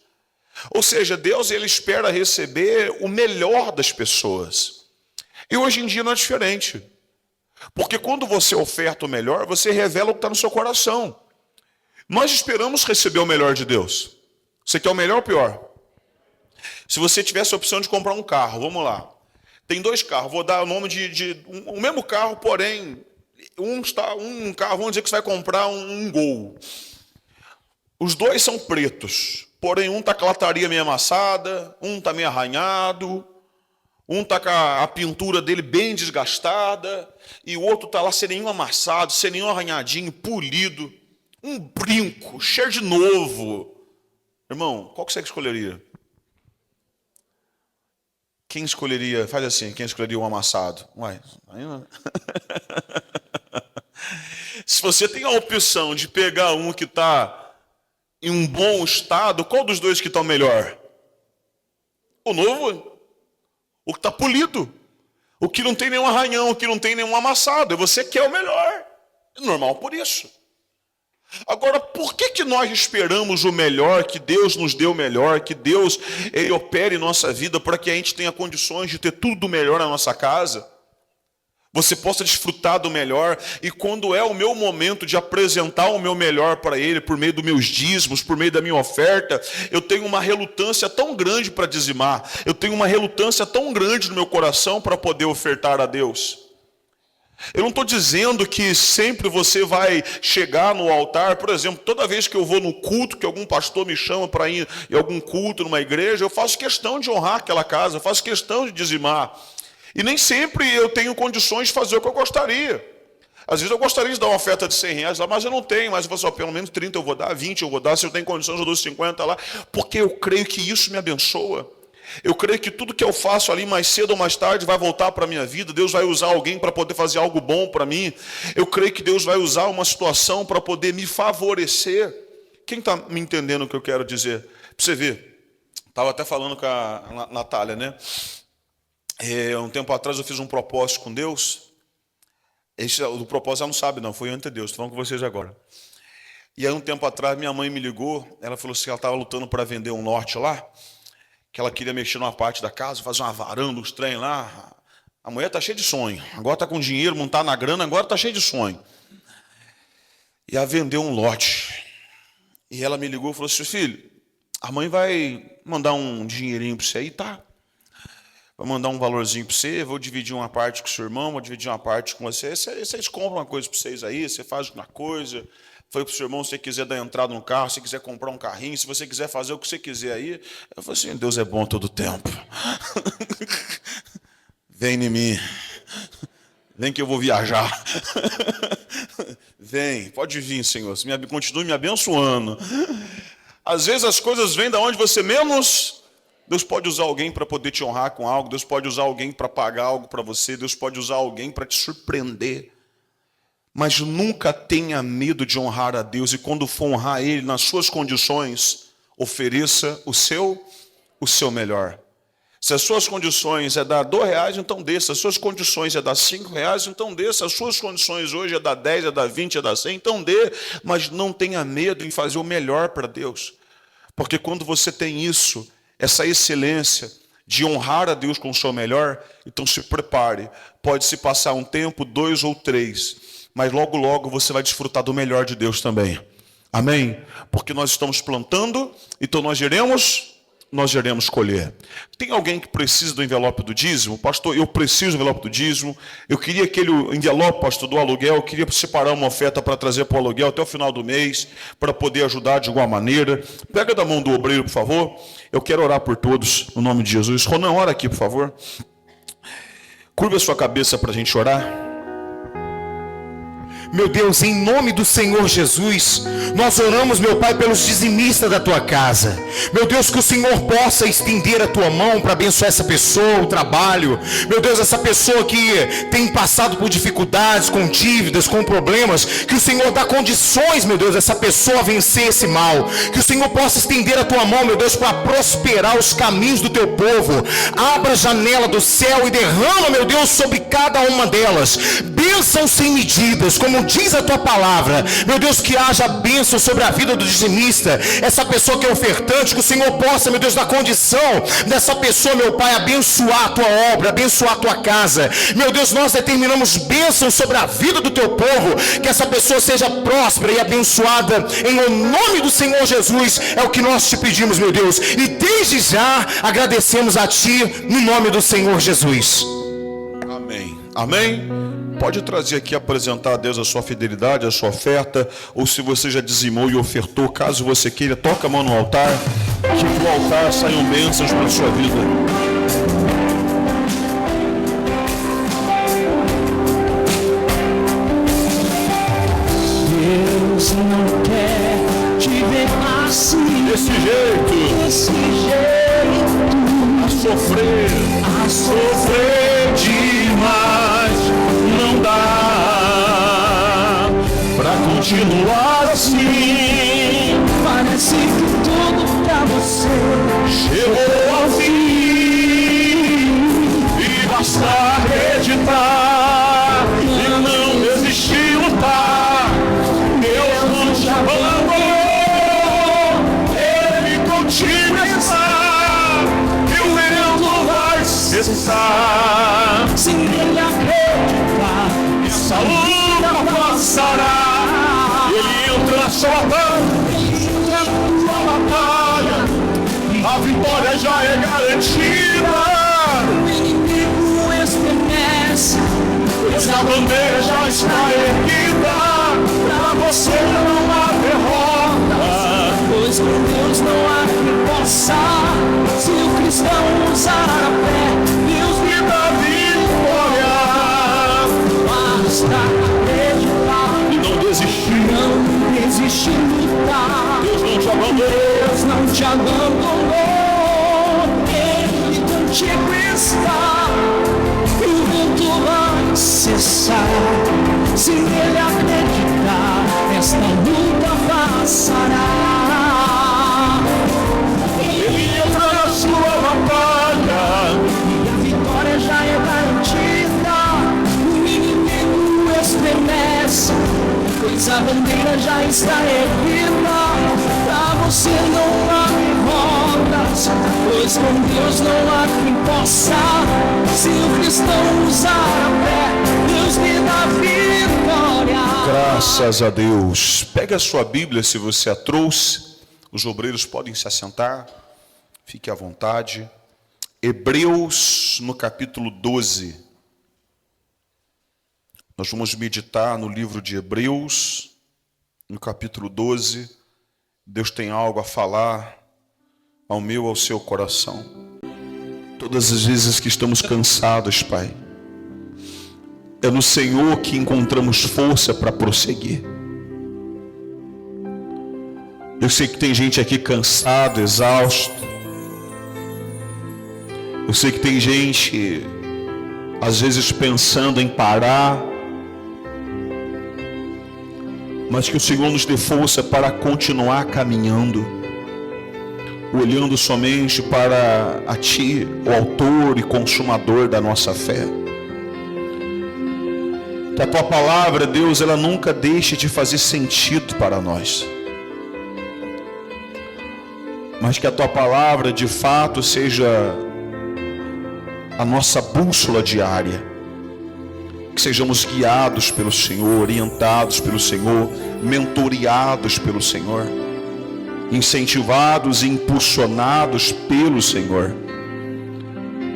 Ou seja, Deus, ele espera receber o melhor das pessoas. E hoje em dia não é diferente. Porque quando você oferta o melhor, você revela o que está no seu coração. Nós esperamos receber o melhor de Deus. Você quer o melhor ou o pior? Se você tivesse a opção de comprar um carro, vamos lá. Tem 2 carros, vou dar o nome o mesmo carro, porém, um carro, vamos dizer que você vai comprar um Gol. Os 2 são pretos, porém um está com a lataria meio amassada, um está meio arranhado, um está com a pintura dele bem desgastada, e o outro está lá sem nenhum amassado, sem nenhum arranhadinho, polido, um brinco, cheio de novo. Irmão, qual que você escolheria? Quem escolheria, faz assim, quem escolheria um amassado? Uai, aí não. Se você tem a opção de pegar um que está em um bom estado, qual dos 2 que está melhor? O novo, o que está polido, o que não tem nenhum arranhão, o que não tem nenhum amassado. E você quer o melhor. É normal por isso. Agora, por que nós esperamos o melhor, que Deus nos dê o melhor, que Deus ele opere em nossa vida para que a gente tenha condições de ter tudo do melhor na nossa casa? Você possa desfrutar do melhor, e quando é o meu momento de apresentar o meu melhor para Ele, por meio dos meus dízimos, por meio da minha oferta, eu tenho uma relutância tão grande para dizimar, eu tenho uma relutância tão grande no meu coração para poder ofertar a Deus. Eu não estou dizendo que sempre você vai chegar no altar, por exemplo, toda vez que eu vou no culto, que algum pastor me chama para ir em algum culto numa igreja, eu faço questão de honrar aquela casa, eu faço questão de dizimar. E nem sempre eu tenho condições de fazer o que eu gostaria. Às vezes eu gostaria de dar uma oferta de R$100 lá, mas eu não tenho, mas eu falo assim, pelo menos 30 eu vou dar, 20 eu vou dar, se eu tenho condições eu dou 50 lá, porque eu creio que isso me abençoa. Eu creio que tudo que eu faço ali mais cedo ou mais tarde vai voltar para a minha vida. Deus vai usar alguém para poder fazer algo bom para mim. Eu creio que Deus vai usar uma situação para poder me favorecer. Quem está me entendendo o que eu quero dizer? Para você ver, estava até falando com a Natália, né? Um tempo atrás eu fiz um propósito com Deus. O propósito ela não sabe não, foi ante Deus, estou falando com vocês agora. E aí um tempo atrás minha mãe me ligou, ela falou assim, ela estava lutando para vender um lote lá, que ela queria mexer numa parte da casa, fazer uma varanda, uns trem lá. A mulher está cheia de sonho. Agora está com dinheiro, não está na grana, agora está cheia de sonho. E ela vendeu um lote. E ela me ligou e falou assim, filho, a mãe vai mandar um dinheirinho para você aí, tá? Vai mandar um valorzinho para você, vou dividir uma parte com o seu irmão, vou dividir uma parte com você. Vocês compram uma coisa para vocês aí, você faz uma coisa. Foi para o seu irmão, se você quiser dar entrada no carro, se quiser comprar um carrinho, se você quiser fazer o que você quiser aí. Eu falei assim, Deus é bom todo o tempo. Vem em mim. Vem que eu vou viajar. Vem, pode vir, Senhor. Continue me abençoando. Às vezes as coisas vêm da onde você menos... Deus pode usar alguém para poder te honrar com algo. Deus pode usar alguém para pagar algo para você. Deus pode usar alguém para te surpreender. Mas nunca tenha medo de honrar a Deus. E quando for honrar Ele nas suas condições, ofereça o seu melhor. Se as suas condições é dar R$2, então dê. Se as suas condições é dar R$5, então dê. Se as suas condições hoje é dar 10, é dar 20, é dar 100, então dê. Mas não tenha medo em fazer o melhor para Deus. Porque quando você tem isso, essa excelência de honrar a Deus com o seu melhor, então se prepare. Pode se passar um tempo, 2 ou 3, mas logo, logo você vai desfrutar do melhor de Deus também. Amém? Porque nós estamos plantando, então nós iremos colher. Tem alguém que precisa do envelope do dízimo? Pastor, eu preciso do envelope do dízimo. Eu queria aquele envelope, pastor, do aluguel. Eu queria separar uma oferta para trazer para o aluguel até o final do mês, para poder ajudar de alguma maneira. Pega da mão do obreiro, por favor. Eu quero orar por todos, no nome de Jesus. Ronan, ora aqui, por favor. Curva a sua cabeça para a gente orar. Meu Deus, em nome do Senhor Jesus, nós oramos, meu Pai, pelos dizimistas da tua casa. Meu Deus, que o Senhor possa estender a tua mão para abençoar essa pessoa, o trabalho. Meu Deus, essa pessoa que tem passado por dificuldades, com dívidas, com problemas, que o Senhor dá condições, meu Deus, essa pessoa a vencer esse mal. Que o Senhor possa estender a tua mão, meu Deus, para prosperar os caminhos do teu povo. Abra a janela do céu e derrama, meu Deus, sobre cada uma delas bênção sem medidas, como diz a tua palavra. Meu Deus, que haja bênção sobre a vida do dizimista, essa pessoa que é ofertante, que o Senhor possa, meu Deus, dar condição dessa pessoa, meu Pai, abençoar a tua obra, abençoar a tua casa. Meu Deus, nós determinamos bênção sobre a vida do teu povo, que essa pessoa seja próspera e abençoada em nome do Senhor Jesus. É o que nós te pedimos, meu Deus, e desde já agradecemos a ti no nome do Senhor Jesus. Amém. Amém. Pode trazer aqui, apresentar a Deus a sua fidelidade, a sua oferta, ou se você já dizimou e ofertou, caso você queira, toca a mão no altar, que do altar saiam bênçãos para a sua vida. Deus não quer te ver assim, desse jeito, a sofrer demais. Não dá pra continuar assim. Parece que tudo pra você chegou ao fim, e basta acreditar e não desistir de lutar. Deus não te abandonou, Ele contigo está, e o vento vai cessar. Se Ele acreditar, essa luta passará. Ele entra na sua batalha, a vitória já é garantida. o inimigo estremece, pois a bandeira já está erguida. pra você não há derrota, pois com Deus não há quem possa. Se o cristão usar a fé, Deus lhe dá vitória. Basta acreditar e não desistir de lutar. Deus não te abandonou, Deus não te abandonou, Ele contigo está, e o vento vai cessar. Se Ele acreditar, esta luta passará. Ele entra na sua batalha, e a vitória já é garantida. O inimigo estremece, pois a bandeira já está erguida. Pra você não há derrotas, pois com Deus não há quem possa. Se o cristão usar a fé, Deus lhe dá vitória. graças a Deus. Pega a sua Bíblia, se você a trouxe. Os obreiros podem se assentar, fique à vontade. Hebreus, no capítulo 12. Nós vamos meditar no livro de Hebreus, no capítulo 12. Deus tem algo a falar ao meu, ao seu coração. Todas as vezes que estamos cansados, Pai, é no Senhor que encontramos força para prosseguir. Eu sei que tem gente aqui cansado, exausto. Eu sei que tem gente, às vezes, pensando em parar. Mas que o Senhor nos dê força para continuar caminhando. olhando somente para a Ti, o autor e consumador da nossa fé. Que a Tua palavra, Deus, ela nunca deixe de fazer sentido para nós. Mas que a Tua palavra, de fato, seja a nossa bússola diária. Que sejamos guiados pelo Senhor, orientados pelo Senhor, mentoreados pelo Senhor, incentivados e impulsionados pelo Senhor.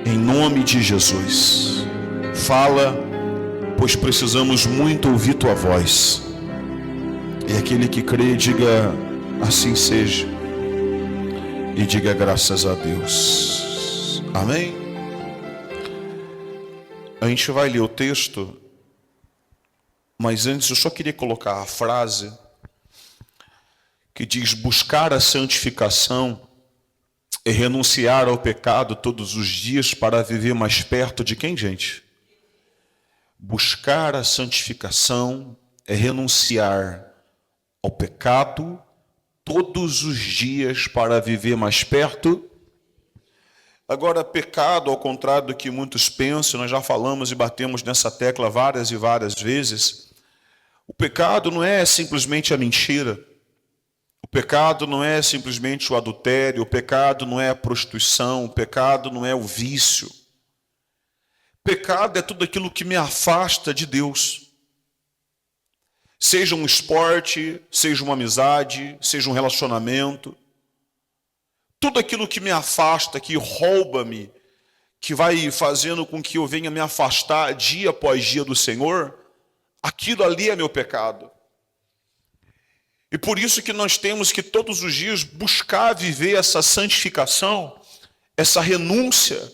Em nome de Jesus. Fala, pois precisamos muito ouvir Tua voz. E aquele que crê, diga assim seja. E diga graças a Deus. Amém? A gente vai ler o texto, mas antes eu só queria colocar a frase que diz: buscar a santificação é renunciar ao pecado todos os dias para viver mais perto de quem, gente? Buscar a santificação é renunciar ao pecado todos os dias para viver mais perto. Agora, pecado, ao contrário do que muitos pensam, nós já falamos e batemos nessa tecla várias e várias vezes. O pecado não é simplesmente a mentira. O pecado não é simplesmente o adultério. O pecado não é a prostituição. O pecado não é o vício. Pecado é tudo aquilo que me afasta de Deus. Seja um esporte, seja uma amizade, seja um relacionamento. Tudo aquilo que me afasta, que rouba-me, que vai fazendo com que eu venha me afastar dia após dia do Senhor, aquilo ali é meu pecado. E por isso que nós temos que todos os dias buscar viver essa santificação, essa renúncia,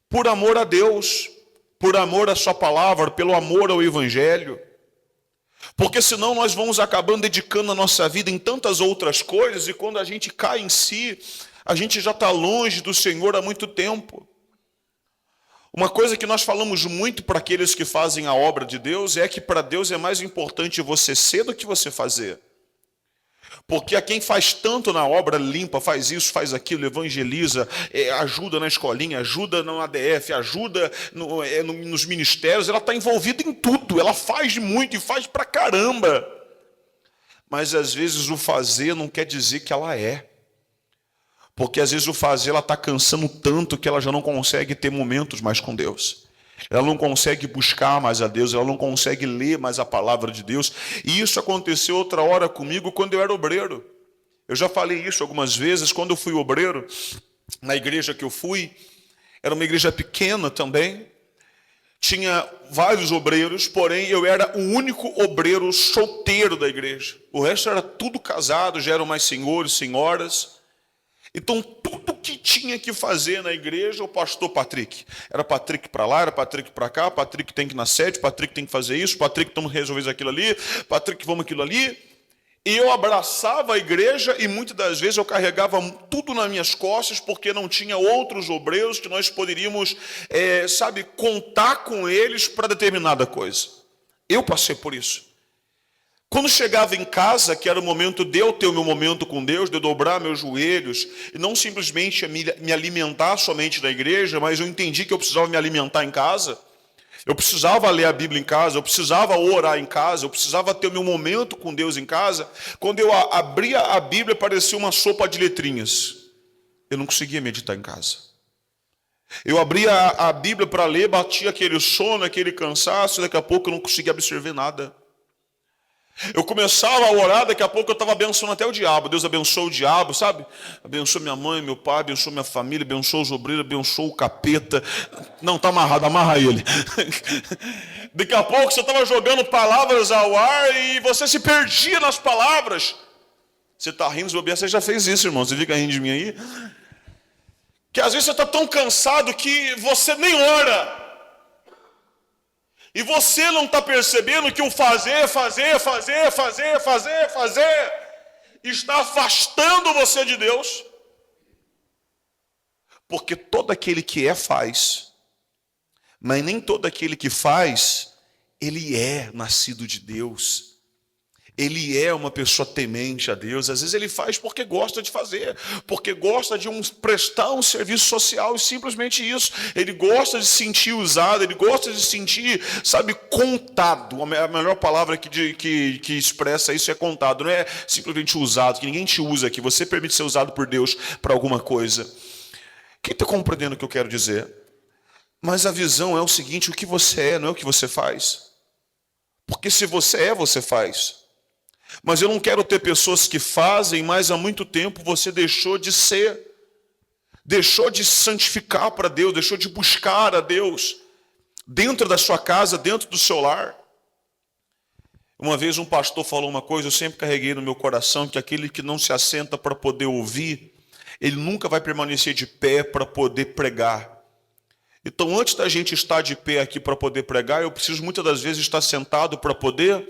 por amor a Deus, por amor à Sua palavra, pelo amor ao Evangelho. Porque senão nós vamos acabando dedicando a nossa vida em tantas outras coisas, e quando a gente cai em si, a gente já está longe do Senhor há muito tempo. Uma coisa que nós falamos muito para aqueles que fazem a obra de Deus é que para Deus é mais importante você ser do que você fazer. Porque a quem faz tanto na obra, limpa, faz isso, faz aquilo, evangeliza, ajuda na escolinha, ajuda no ADF, ajuda nos ministérios, ela está envolvida em tudo, ela faz muito e faz pra caramba. Mas às vezes o fazer não quer dizer que ela é. Porque às vezes o fazer, ela está cansando tanto que ela já não consegue ter momentos mais com Deus. Ela não consegue buscar mais a Deus, ela não consegue ler mais a palavra de Deus. E isso aconteceu outra hora comigo quando eu era obreiro. Eu já falei isso algumas vezes, quando eu fui obreiro, na igreja que eu fui, era uma igreja pequena também, tinha vários obreiros, porém eu era o único obreiro solteiro da igreja. O resto era tudo casado, já eram mais senhores, senhoras. Então, tudo que tinha que fazer na igreja, o pastor Patrick. Era Patrick para lá, era Patrick para cá, Patrick tem que ir na sede, Patrick tem que fazer isso, Patrick estamos resolvendo aquilo ali, Patrick vamos aquilo ali. E eu abraçava a igreja e muitas das vezes eu carregava tudo nas minhas costas, porque não tinha outros obreiros que nós poderíamos, contar com eles para determinada coisa. Eu passei por isso. Quando chegava em casa, que era o momento de eu ter o meu momento com Deus, de eu dobrar meus joelhos, e não simplesmente me alimentar somente na igreja, mas eu entendi que eu precisava me alimentar em casa, eu precisava ler a Bíblia em casa, eu precisava orar em casa, eu precisava ter o meu momento com Deus em casa. Quando eu abria a Bíblia, parecia uma sopa de letrinhas. Eu não conseguia meditar em casa. Eu abria a Bíblia para ler, batia aquele sono, aquele cansaço, e daqui a pouco eu não conseguia absorver nada. Eu começava a orar, daqui a pouco eu estava abençoando até o diabo. Deus abençoa o diabo, sabe? Abençoa minha mãe, meu pai, abençoa minha família, abençoa os obreiros, abençoa o capeta. Não, está amarrado, amarra ele. Daqui a pouco você estava jogando palavras ao ar e você se perdia nas palavras. Você está rindo, você já fez isso, irmão. Você fica rindo de mim aí? Que às vezes você está tão cansado que você nem ora. E você não está percebendo que o fazer está afastando você de Deus. Porque todo aquele que faz, mas nem todo aquele que faz, ele é nascido de Deus. Ele é uma pessoa temente a Deus. Às vezes ele faz porque gosta de fazer, porque gosta de prestar um serviço social, e simplesmente isso. Ele gosta de se sentir usado, ele gosta de se sentir, sabe, contado. A melhor palavra que expressa isso é contado, não é simplesmente usado, que ninguém te usa aqui, você permite ser usado por Deus para alguma coisa. Quem está compreendendo o que eu quero dizer? Mas a visão é o seguinte: o que você é não é o que você faz. Porque se você é, você faz. Mas eu não quero ter pessoas que fazem, mas há muito tempo você deixou de ser, deixou de se santificar para Deus, deixou de buscar a Deus dentro da sua casa, dentro do seu lar. Uma vez um pastor falou uma coisa, eu sempre carreguei no meu coração, que aquele que não se assenta para poder ouvir, ele nunca vai permanecer de pé para poder pregar. Então, antes da gente estar de pé aqui para poder pregar, eu preciso muitas das vezes estar sentado para poder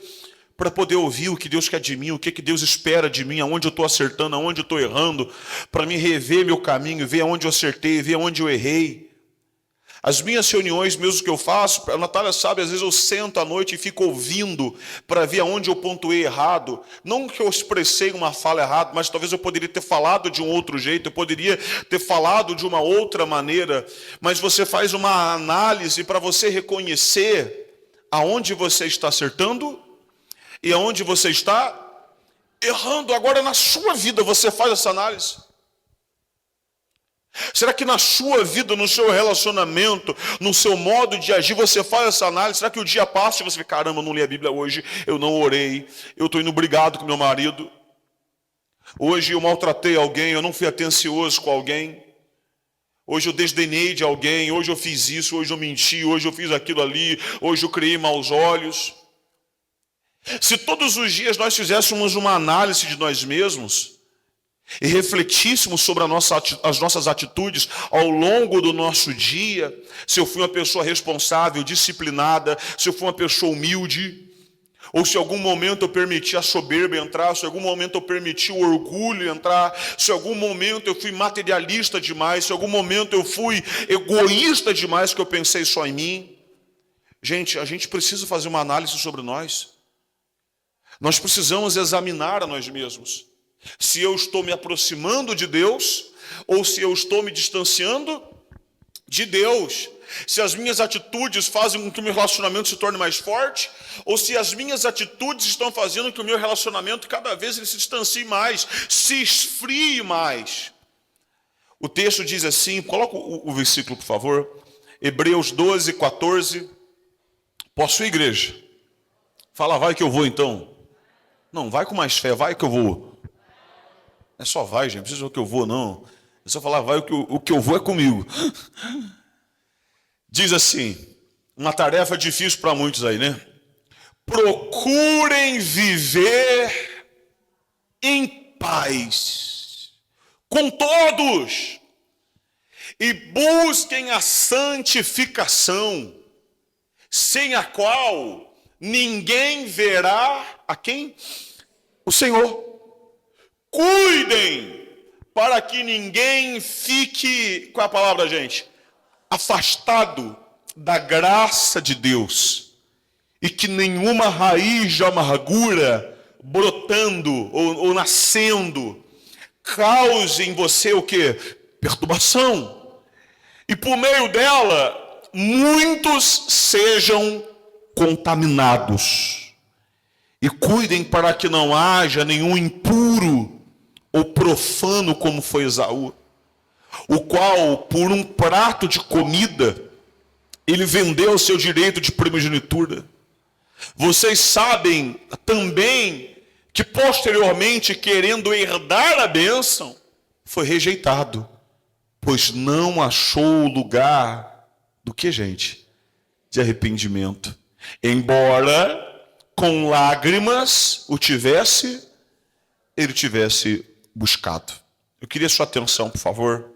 ouvir o que Deus quer de mim, o que Deus espera de mim, aonde eu estou acertando, aonde eu estou errando, para me rever meu caminho, ver aonde eu acertei, ver aonde eu errei. As minhas reuniões, mesmo que eu faço, a Natália sabe, às vezes eu sento à noite e fico ouvindo para ver aonde eu pontuei errado. Não que eu expressei uma fala errada, mas talvez eu poderia ter falado de um outro jeito, eu poderia ter falado de uma outra maneira. Mas você faz uma análise para você reconhecer aonde você está acertando e aonde você está errando. Agora, na sua vida, você faz essa análise? Será que na sua vida, no seu relacionamento, no seu modo de agir, você faz essa análise? Será que o dia passa e você fica: caramba, eu não li a Bíblia hoje, eu não orei, eu estou indo brigado com meu marido, hoje eu maltratei alguém, eu não fui atencioso com alguém, hoje eu desdenhei de alguém, hoje eu fiz isso, hoje eu menti, hoje eu fiz aquilo ali, hoje eu criei maus olhos. Se todos os dias nós fizéssemos uma análise de nós mesmos e refletíssemos sobre as nossas atitudes ao longo do nosso dia, se eu fui uma pessoa responsável, disciplinada, se eu fui uma pessoa humilde, ou se em algum momento eu permiti a soberba entrar, se em algum momento eu permiti o orgulho entrar, se em algum momento eu fui materialista demais, se em algum momento eu fui egoísta demais, que eu pensei só em mim. Gente, a gente precisa fazer uma análise sobre nós. Nós precisamos examinar a nós mesmos. Se eu estou me aproximando de Deus ou se eu estou me distanciando de Deus. Se as minhas atitudes fazem com que o meu relacionamento se torne mais forte ou se as minhas atitudes estão fazendo com que o meu relacionamento cada vez ele se distancie mais, se esfrie mais. O texto diz assim, coloca o versículo, por favor. Hebreus 12, 14. Posso ir, igreja? Fala, vai que eu vou então. Não, vai com mais fé, vai que eu vou. Não é só vai, gente, não precisa que eu vou, não. É só falar, vai, o que eu vou é comigo. Diz assim, uma tarefa difícil para muitos aí, né? Procurem viver em paz com todos e busquem a santificação, sem a qual ninguém verá a quem? O Senhor. Cuidem para que ninguém fique, qual é a palavra, gente? Afastado da graça de Deus. E que nenhuma raiz de amargura brotando ou nascendo cause em você o quê? Perturbação. E por meio dela, muitos sejam contaminados. E cuidem para que não haja nenhum impuro ou profano como foi Esaú, o qual, por um prato de comida, ele vendeu o seu direito de primogenitura. Vocês sabem também que posteriormente, querendo herdar a bênção, foi rejeitado, pois não achou lugar do que, gente? De arrependimento. Embora com lágrimas ele tivesse buscado. Eu queria sua atenção, por favor.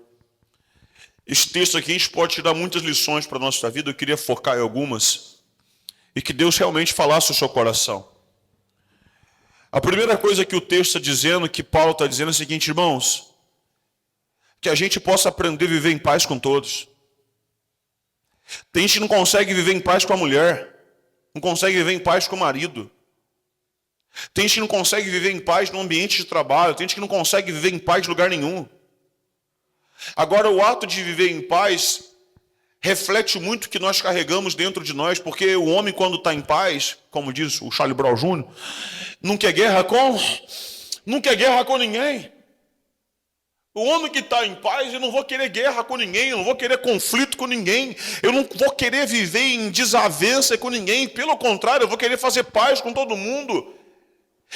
Esse texto aqui a gente pode tirar muitas lições para a nossa vida, eu queria focar em algumas, e que Deus realmente falasse ao seu coração. A primeira coisa que o texto está dizendo, que Paulo está dizendo é o seguinte, irmãos, que a gente possa aprender a viver em paz com todos. Tem gente que não consegue viver em paz com a mulher, não consegue viver em paz com o marido. Tem gente que não consegue viver em paz no ambiente de trabalho. Tem gente que não consegue viver em paz em lugar nenhum. Agora, o ato de viver em paz reflete muito o que nós carregamos dentro de nós, porque o homem, quando está em paz, como diz o Charlie Brown Jr., não quer guerra com ninguém. O homem que está em paz, eu não vou querer guerra com ninguém, eu não vou querer conflito com ninguém, eu não vou querer viver em desavença com ninguém, pelo contrário, eu vou querer fazer paz com todo mundo.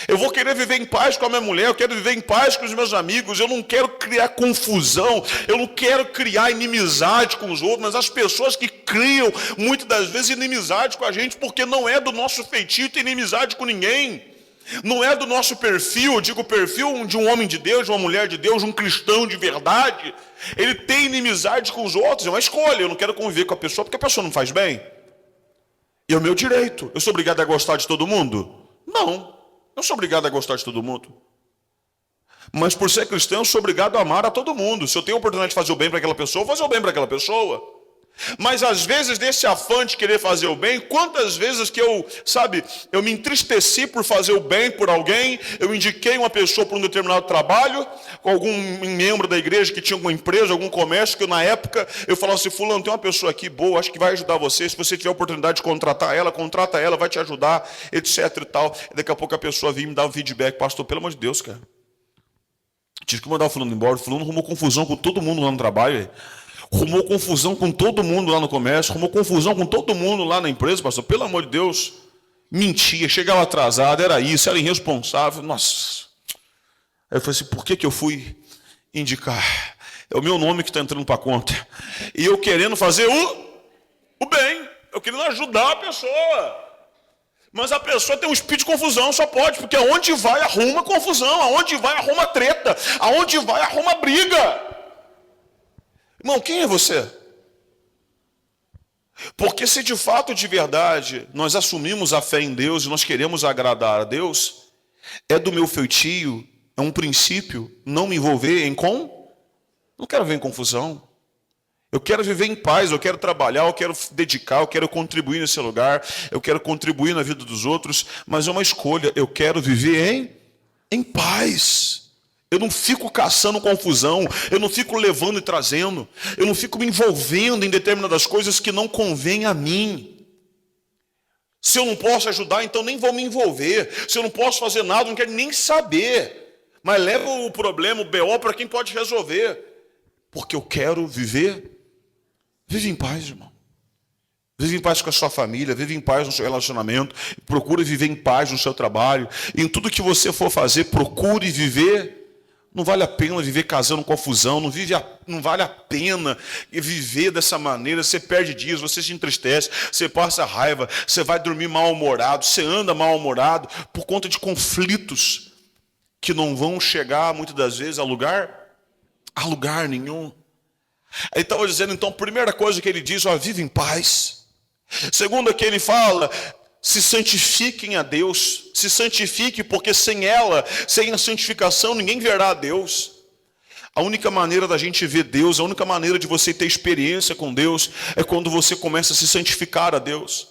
Eu vou querer viver em paz com a minha mulher, eu quero viver em paz com os meus amigos, eu não quero criar confusão, eu não quero criar inimizade com os outros, mas as pessoas que criam, muitas das vezes, inimizade com a gente, porque não é do nosso feitio ter inimizade com ninguém. Não é do nosso perfil, eu digo perfil de um homem de Deus, de uma mulher de Deus, de um cristão de verdade. Ele tem inimizade com os outros, é uma escolha, eu não quero conviver com a pessoa porque a pessoa não faz bem. E é o meu direito, eu sou obrigado a gostar de todo mundo? Não. Eu sou obrigado a gostar de todo mundo. Mas por ser cristão, eu sou obrigado a amar a todo mundo. Se eu tenho a oportunidade de fazer o bem para aquela pessoa, eu vou fazer o bem para aquela pessoa. Mas às vezes, nesse afã de querer fazer o bem, quantas vezes que eu me entristeci por fazer o bem por alguém, eu indiquei uma pessoa para um determinado trabalho, com algum membro da igreja que tinha alguma empresa, algum comércio, que na época eu falava assim, fulano, tem uma pessoa aqui boa, acho que vai ajudar você, se você tiver a oportunidade de contrata ela, vai te ajudar, etc e tal. E daqui a pouco a pessoa vinha me dar um feedback, pastor, pelo amor de Deus, cara. Tive que mandar o fulano embora, o fulano arrumou confusão com todo mundo lá no trabalho, arrumou confusão com todo mundo lá no comércio, arrumou confusão com todo mundo lá na empresa, pastor, pelo amor de Deus. Mentia, chegava atrasado, era isso, era irresponsável. Nossa. Aí eu falei assim, por que eu fui indicar? É o meu nome que está entrando para a conta. E eu querendo fazer o bem, eu querendo ajudar a pessoa. Mas a pessoa tem um espírito de confusão, só pode, porque aonde vai arruma confusão, aonde vai arruma treta, aonde vai arruma briga. Irmão, quem é você? Porque se de fato, de verdade, nós assumimos a fé em Deus e nós queremos agradar a Deus, é do meu feitio, é um princípio, não me envolver não quero ver em confusão. Eu quero viver em paz, eu quero trabalhar, eu quero dedicar, eu quero contribuir nesse lugar, eu quero contribuir na vida dos outros, mas é uma escolha, eu quero viver em paz. Eu não fico caçando confusão, eu não fico levando e trazendo, eu não fico me envolvendo em determinadas coisas que não convêm a mim. Se eu não posso ajudar, então nem vou me envolver. Se eu não posso fazer nada, não quero nem saber. Mas leva o problema, o BO, para quem pode resolver. Porque eu quero viver. Vive em paz, irmão. Vive em paz com a sua família, vive em paz no seu relacionamento, procure viver em paz no seu trabalho. Em tudo que você for fazer, procure viver. Não vale a pena viver casando confusão, não vale a pena viver dessa maneira. Você perde dias, você se entristece, você passa raiva, você vai dormir mal-humorado, você anda mal-humorado por conta de conflitos que não vão chegar, muitas das vezes, a lugar nenhum. Ele estava dizendo, então, a primeira coisa que ele diz, vive em paz. Segunda que ele fala, se santifiquem a Deus, se santifique, porque sem a santificação, ninguém verá a Deus. A única maneira da gente ver Deus, a única maneira de você ter experiência com Deus, é quando você começa a se santificar a Deus.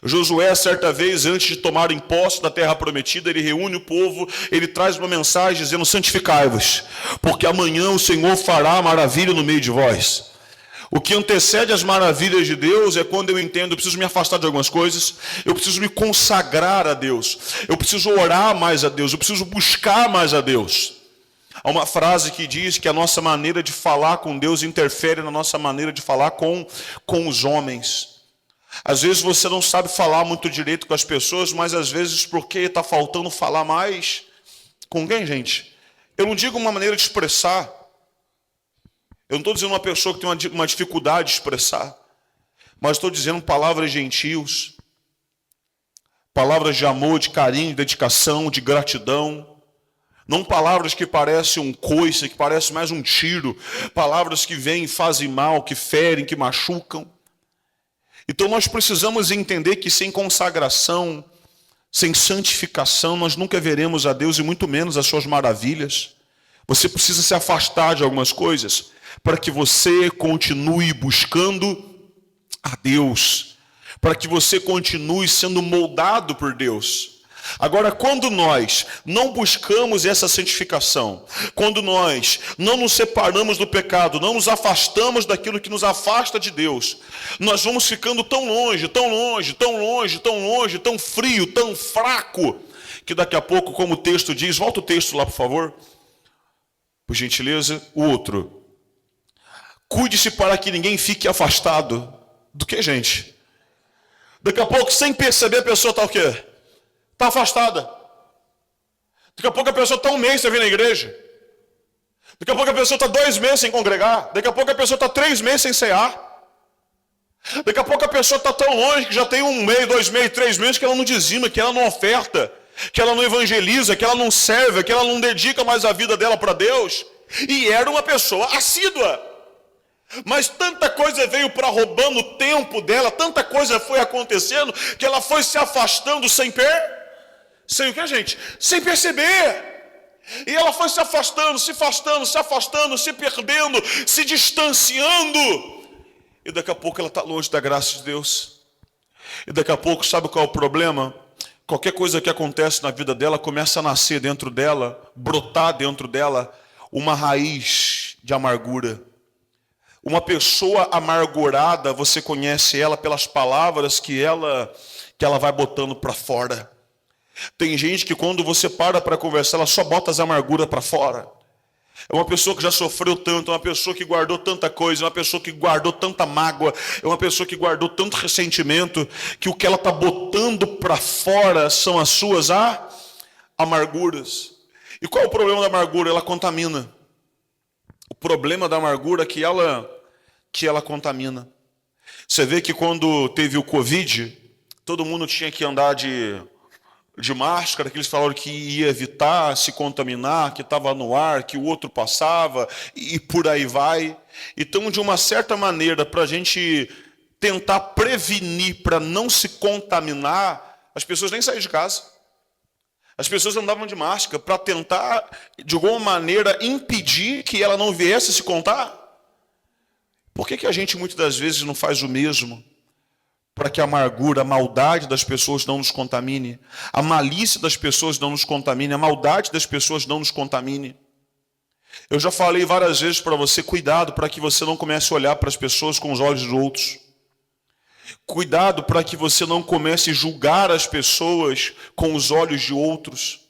Josué, certa vez, antes de tomarem posse da terra prometida, ele reúne o povo, ele traz uma mensagem dizendo, santificai-vos, porque amanhã o Senhor fará maravilha no meio de vós. O que antecede as maravilhas de Deus é quando eu entendo, eu preciso me afastar de algumas coisas, eu preciso me consagrar a Deus, eu preciso orar mais a Deus, eu preciso buscar mais a Deus. Há uma frase que diz que a nossa maneira de falar com Deus interfere na nossa maneira de falar com os homens. Às vezes você não sabe falar muito direito com as pessoas, mas às vezes porque está faltando falar mais. Com quem, gente? Eu não digo uma maneira de expressar. Eu não estou dizendo uma pessoa que tem uma dificuldade de expressar, mas estou dizendo palavras gentios, palavras de amor, de carinho, de dedicação, de gratidão. Não palavras que parecem um coice, que parecem mais um tiro, palavras que vêm e fazem mal, que ferem, que machucam. Então nós precisamos entender que sem consagração, sem santificação, nós nunca veremos a Deus e muito menos as suas maravilhas. Você precisa se afastar de algumas coisas para que você continue buscando a Deus, para que você continue sendo moldado por Deus. Agora, quando nós não buscamos essa santificação, quando nós não nos separamos do pecado, não nos afastamos daquilo que nos afasta de Deus, nós vamos ficando tão longe, tão longe, tão longe, tão longe, tão frio, tão fraco, que daqui a pouco, como o texto diz, volta o texto lá, por favor, por gentileza, o outro. Cuide-se para que ninguém fique afastado. Do que, gente? Daqui a pouco, sem perceber, a pessoa está o quê? Está afastada. Daqui a pouco a pessoa está um mês sem vir na igreja. Daqui a pouco a pessoa está 2 meses sem congregar. Daqui a pouco a pessoa está 3 meses sem cear. Daqui a pouco a pessoa está tão longe que já tem 1 mês, 2 meses, 3 meses que ela não dizima, que ela não oferta, que ela não evangeliza, que ela não serve, que ela não dedica mais a vida dela para Deus. E era uma pessoa assídua. Mas tanta coisa veio para roubando o tempo dela, tanta coisa foi acontecendo, que ela foi se afastando sem o que, gente? Sem perceber. E ela foi se afastando, se afastando, se afastando, se perdendo, se distanciando. E daqui a pouco ela está longe da graça de Deus. E daqui a pouco, sabe qual é o problema? Qualquer coisa que acontece na vida dela começa a nascer dentro dela, brotar dentro dela uma raiz de amargura. Uma pessoa amargurada, você conhece ela pelas palavras que ela vai botando para fora. Tem gente que quando você para conversar, ela só bota as amarguras para fora. É uma pessoa que já sofreu tanto, é uma pessoa que guardou tanta coisa, é uma pessoa que guardou tanta mágoa, é uma pessoa que guardou tanto ressentimento, que o que ela está botando para fora são as suas amarguras. E qual é o problema da amargura? Ela contamina. O problema da amargura é que ela contamina. Você vê que quando teve o Covid, todo mundo tinha que andar de máscara, que eles falaram que ia evitar se contaminar, que estava no ar, que o outro passava, e por aí vai. Então, de uma certa maneira, para a gente tentar prevenir, para não se contaminar, as pessoas nem saíam de casa. As pessoas andavam de máscara para tentar, de alguma maneira, impedir que ela não viesse a se contar. Por que a gente muitas das vezes não faz o mesmo para que a amargura, a maldade das pessoas não nos contamine, a malícia das pessoas não nos contamine, a maldade das pessoas não nos contamine? Eu já falei várias vezes para você, cuidado para que você não comece a olhar para as pessoas com os olhos dos outros. Cuidado para que você não comece a julgar as pessoas com os olhos de outros.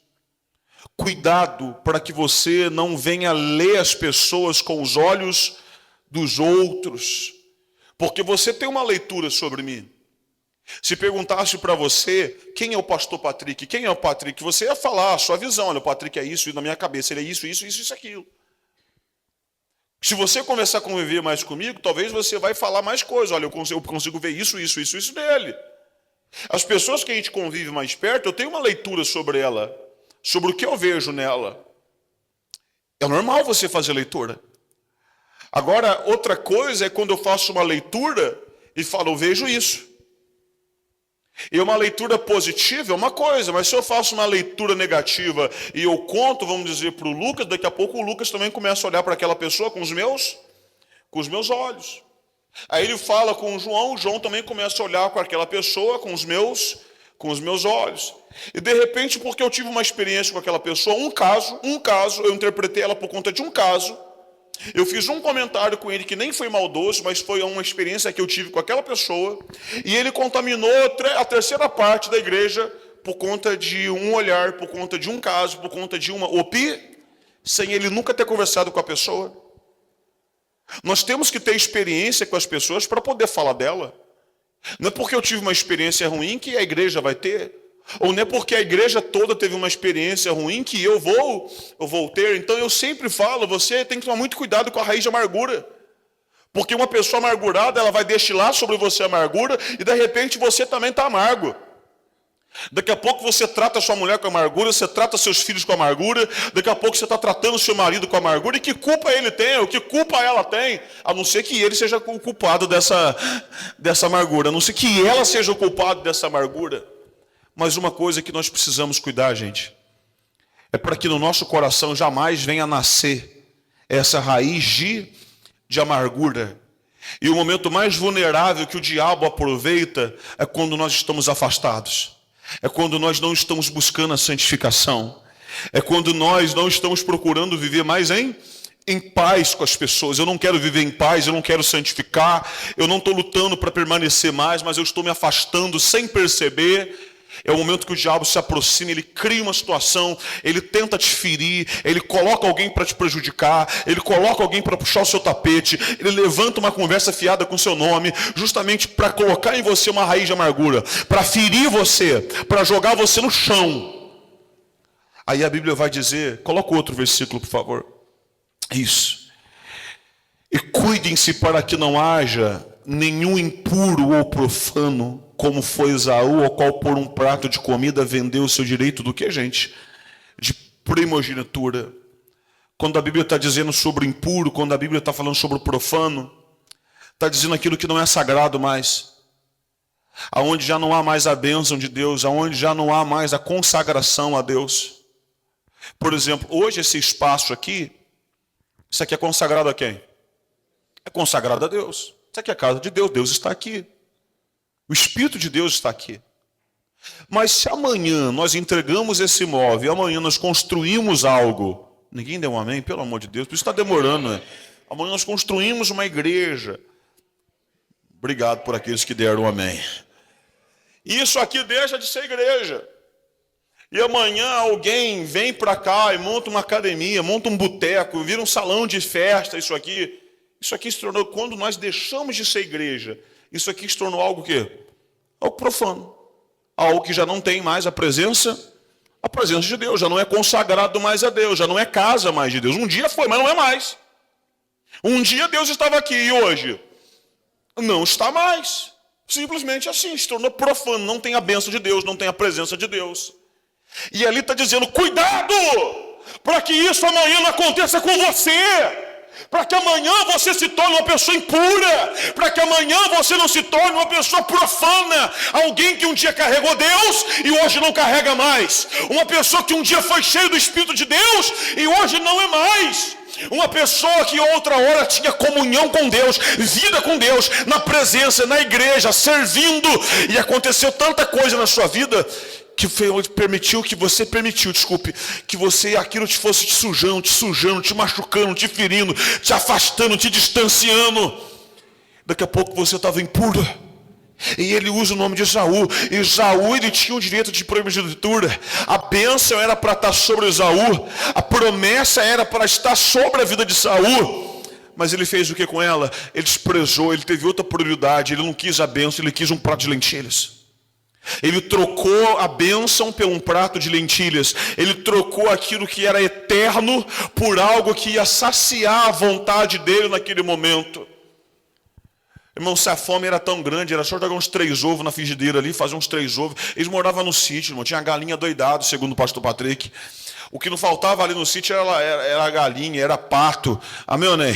Cuidado para que você não venha ler as pessoas com os olhos dos outros. Porque você tem uma leitura sobre mim. Se perguntasse para você, quem é o pastor Patrick? Quem é o Patrick? Você ia falar a sua visão. Olha, o Patrick é isso, e na minha cabeça ele é isso, aquilo. Se você começar a conviver mais comigo, talvez você vai falar mais coisas. Olha, eu consigo ver isso dele. As pessoas que a gente convive mais perto, eu tenho uma leitura sobre ela, sobre o que eu vejo nela. É normal você fazer leitura. Agora, outra coisa é quando eu faço uma leitura e falo, eu vejo isso. E uma leitura positiva é uma coisa, mas se eu faço uma leitura negativa e eu conto, vamos dizer, para o Lucas, daqui a pouco o Lucas também começa a olhar para aquela pessoa com os meus olhos. Aí ele fala com o João também começa a olhar com aquela pessoa com os meus olhos. E de repente, porque eu tive uma experiência com aquela pessoa, um caso, eu interpretei ela por conta de um caso, eu fiz um comentário com ele que nem foi maldoso, mas foi uma experiência que eu tive com aquela pessoa, e ele contaminou a terceira parte da igreja por conta de um olhar, por conta de um caso, por conta de uma sem ele nunca ter conversado com a pessoa. Nós temos que ter experiência com as pessoas para poder falar dela. Não é porque eu tive uma experiência ruim que a igreja vai ter. Ou não é porque a igreja toda teve uma experiência ruim que eu vou ter. Então eu sempre falo, você tem que tomar muito cuidado com a raiz de amargura. Porque uma pessoa amargurada, ela vai destilar sobre você a amargura e de repente você também está amargo. Daqui a pouco você trata sua mulher com amargura, você trata seus filhos com amargura, daqui a pouco você está tratando seu marido com amargura, e que culpa ele tem, ou que culpa ela tem, a não ser que ele seja o culpado dessa amargura, a não ser que ela seja o culpado dessa amargura. Mas uma coisa que nós precisamos cuidar, gente, é para que no nosso coração jamais venha a nascer essa raiz de amargura. E o momento mais vulnerável que o diabo aproveita é quando nós estamos afastados. É quando nós não estamos buscando a santificação. É quando nós não estamos procurando viver mais em paz com as pessoas. Eu não quero viver em paz, eu não quero santificar, eu não estou lutando para permanecer mais, mas eu estou me afastando sem perceber. É o momento que o diabo se aproxima, ele cria uma situação, ele tenta te ferir, ele coloca alguém para te prejudicar, ele coloca alguém para puxar o seu tapete, ele levanta uma conversa fiada com o seu nome, justamente para colocar em você uma raiz de amargura, para ferir você, para jogar você no chão. Aí a Bíblia vai dizer, coloca outro versículo, por favor. Isso. E cuidem-se para que não haja nenhum impuro ou profano, como foi Esaú, ao qual por um prato de comida vendeu o seu direito do que, gente? De primogenitura. Quando a Bíblia está dizendo sobre o impuro, quando a Bíblia está falando sobre o profano, está dizendo aquilo que não é sagrado mais. Aonde já não há mais a bênção de Deus, aonde já não há mais a consagração a Deus. Por exemplo, hoje esse espaço aqui, isso aqui é consagrado a quem? É consagrado a Deus. Isso aqui é a casa de Deus, Deus está aqui. O Espírito de Deus está aqui. Mas se amanhã nós entregamos esse imóvel, e amanhã nós construímos algo, ninguém deu um amém, pelo amor de Deus, por isso está demorando, né? Amanhã nós construímos uma igreja. Obrigado por aqueles que deram um amém. Isso aqui deixa de ser igreja. E amanhã alguém vem para cá e monta uma academia, monta um boteco, vira um salão de festa, isso aqui se tornou, quando nós deixamos de ser igreja, isso aqui se tornou algo o quê? Algo profano. Algo que já não tem mais a presença de Deus, já não é consagrado mais a Deus, já não é casa mais de Deus. Um dia foi, mas não é mais. Um dia Deus estava aqui e hoje não está mais. Simplesmente assim, se tornou profano, não tem a bênção de Deus, não tem a presença de Deus. E ali está dizendo, cuidado, para que isso amanhã não aconteça com você. Para que amanhã você se torne uma pessoa impura, para que amanhã você não se torne uma pessoa profana, alguém que um dia carregou Deus e hoje não carrega mais, uma pessoa que um dia foi cheia do Espírito de Deus e hoje não é mais, uma pessoa que outra hora tinha comunhão com Deus, vida com Deus, na presença, na igreja, servindo, e aconteceu tanta coisa na sua vida, que aquilo te fosse te sujando, te machucando, te ferindo, te afastando, te distanciando. Daqui a pouco você estava impuro. E ele usa o nome de Esaú. Esaú, ele tinha o direito de primogenitura. A bênção era para estar sobre Esaú. A promessa era para estar sobre a vida de Esaú. Mas ele fez o que com ela? Ele desprezou, ele teve outra prioridade. Ele não quis a bênção, ele quis um prato de lentilhas. Ele trocou a bênção por um prato de lentilhas. Ele trocou aquilo que era eterno por algo que ia saciar a vontade dele naquele momento. Irmão, se a fome era tão grande, era só jogar uns 3 ovos na frigideira ali, fazer uns 3 ovos. Eles moravam no sítio, irmão, tinha galinha doidado, segundo o pastor Patrick. O que não faltava ali no sítio era galinha, era pato. Amém, né?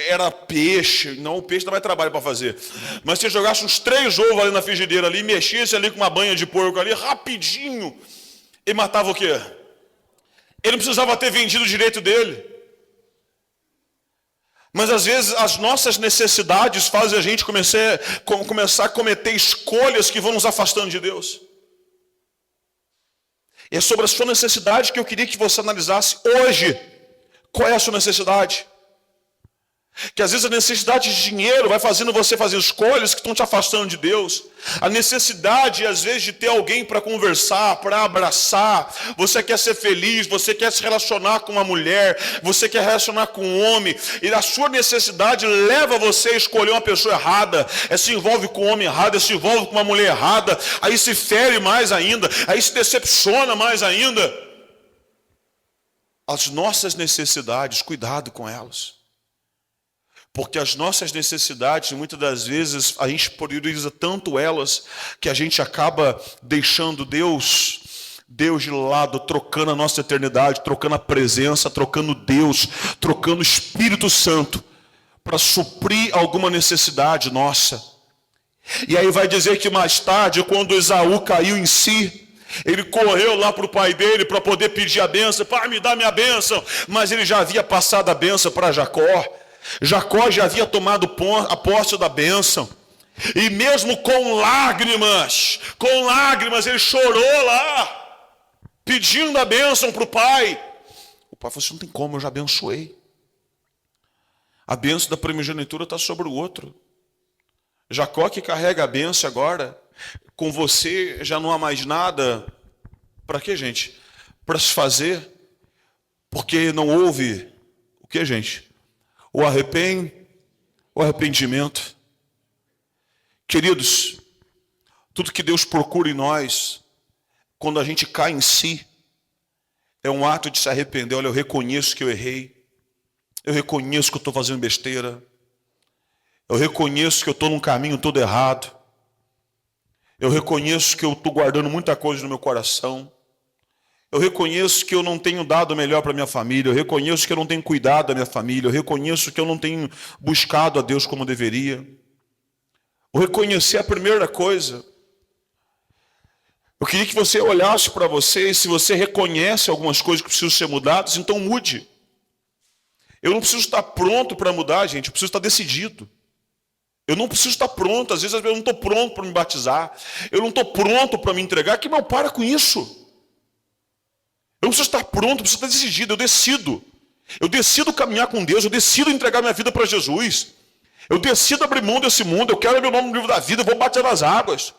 Era peixe, não, o peixe dá mais trabalho para fazer. Mas se você jogasse uns 3 ovos ali na frigideira ali, mexesse ali com uma banha de porco ali, rapidinho, ele matava o quê? Ele não precisava ter vendido o direito dele. Mas às vezes as nossas necessidades fazem a gente começar a cometer escolhas que vão nos afastando de Deus. E é sobre a sua necessidade que eu queria que você analisasse hoje. Qual é a sua necessidade? Que às vezes a necessidade de dinheiro vai fazendo você fazer escolhas que estão te afastando de Deus. A necessidade, às vezes, de ter alguém para conversar, para abraçar. Você quer ser feliz, você quer se relacionar com uma mulher, você quer relacionar com um homem. E a sua necessidade leva você a escolher uma pessoa errada. Se envolve com um homem errado, se envolve com uma mulher errada. Aí se fere mais ainda, aí se decepciona mais ainda. As nossas necessidades, cuidado com elas. Porque as nossas necessidades, muitas das vezes, a gente prioriza tanto elas, que a gente acaba deixando Deus de lado, trocando a nossa eternidade, trocando a presença, trocando Deus, trocando o Espírito Santo, para suprir alguma necessidade nossa. E aí vai dizer que mais tarde, quando Esaú caiu em si, ele correu lá para o pai dele para poder pedir a bênção. Pai, me dá minha bênção. Mas ele já havia passado a bênção para Jacó. Jacó já havia tomado a posse da bênção. E mesmo com lágrimas, ele chorou lá, pedindo a bênção para o pai. O pai falou assim, não tem como, eu já abençoei. A bênção da primogenitura está sobre o outro. Jacó que carrega a bênção agora, com você já não há mais nada. Para quê, gente? Para se fazer, porque não houve, o que, gente? O arrependimento. Queridos, tudo que Deus procura em nós, quando a gente cai em si, é um ato de se arrepender. Olha, eu reconheço que eu errei. Eu reconheço que eu estou fazendo besteira. Eu reconheço que eu estou num caminho todo errado. Eu reconheço que eu estou guardando muita coisa no meu coração. Eu reconheço que eu não tenho dado o melhor para minha família. Eu reconheço que eu não tenho cuidado da minha família. Eu reconheço que eu não tenho buscado a Deus como deveria. O reconhecer é a primeira coisa. Eu queria que você olhasse para você e se você reconhece algumas coisas que precisam ser mudadas, então mude. Eu não preciso estar pronto para mudar, gente. Eu preciso estar decidido. Eu não preciso estar pronto. Às vezes eu não estou pronto para me batizar. Eu não estou pronto para me entregar. Que mal, para com isso. Eu não preciso estar pronto, eu preciso estar decidido. Eu decido. Eu decido caminhar com Deus. Eu decido entregar minha vida para Jesus. Eu decido abrir mão desse mundo. Eu quero meu nome no livro da vida. Eu vou bater nas águas.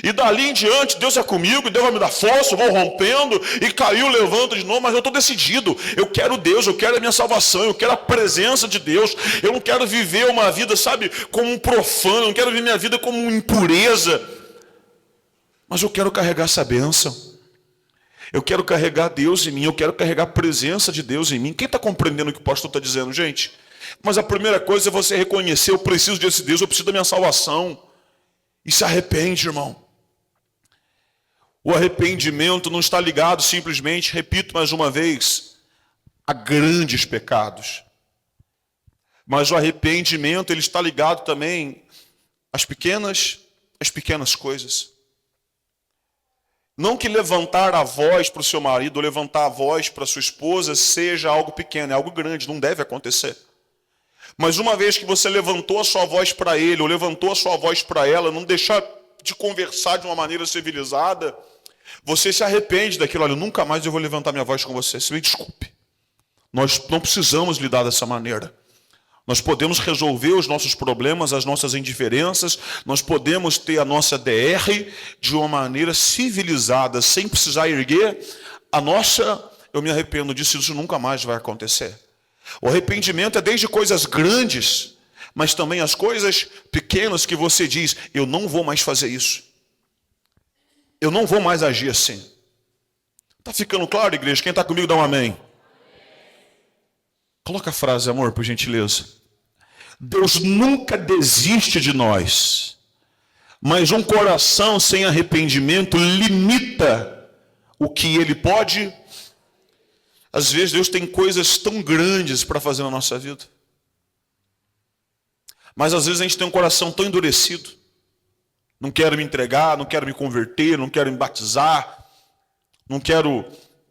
E dali em diante, Deus é comigo, Deus vai me dar força, eu vou rompendo, e caiu, levanto de novo, mas eu estou decidido. Eu quero Deus, eu quero a minha salvação, eu quero a presença de Deus. Eu não quero viver uma vida, sabe, como um profano, eu não quero viver minha vida como uma impureza. Mas eu quero carregar essa bênção. Eu quero carregar Deus em mim, eu quero carregar a presença de Deus em mim. Quem está compreendendo o que o pastor está dizendo, gente? Mas a primeira coisa é você reconhecer, eu preciso desse Deus, eu preciso da minha salvação. E se arrepende, irmão. O arrependimento não está ligado simplesmente, repito mais uma vez, a grandes pecados. Mas o arrependimento, ele está ligado também às pequenas coisas. Não que levantar a voz para o seu marido, ou levantar a voz para a sua esposa, seja algo pequeno, é algo grande, não deve acontecer. Mas uma vez que você levantou a sua voz para ele, ou levantou a sua voz para ela, não deixar de conversar de uma maneira civilizada, você se arrepende daquilo. Olha, nunca mais eu vou levantar minha voz com você. Se me desculpe. Nós não precisamos lidar dessa maneira. Nós podemos resolver os nossos problemas, as nossas indiferenças, nós podemos ter a nossa DR de uma maneira civilizada, sem precisar erguer a nossa, eu me arrependo disso, isso nunca mais vai acontecer. O arrependimento é desde coisas grandes, mas também as coisas pequenas que você diz, eu não vou mais fazer isso. Eu não vou mais agir assim. Está ficando claro, igreja? Quem está comigo dá um amém. Coloca a frase, amor, por gentileza. Deus nunca desiste de nós, mas um coração sem arrependimento limita o que ele pode. Às vezes Deus tem coisas tão grandes para fazer na nossa vida, mas às vezes a gente tem um coração tão endurecido. Não quero me entregar, não quero me converter, não quero me batizar, não quero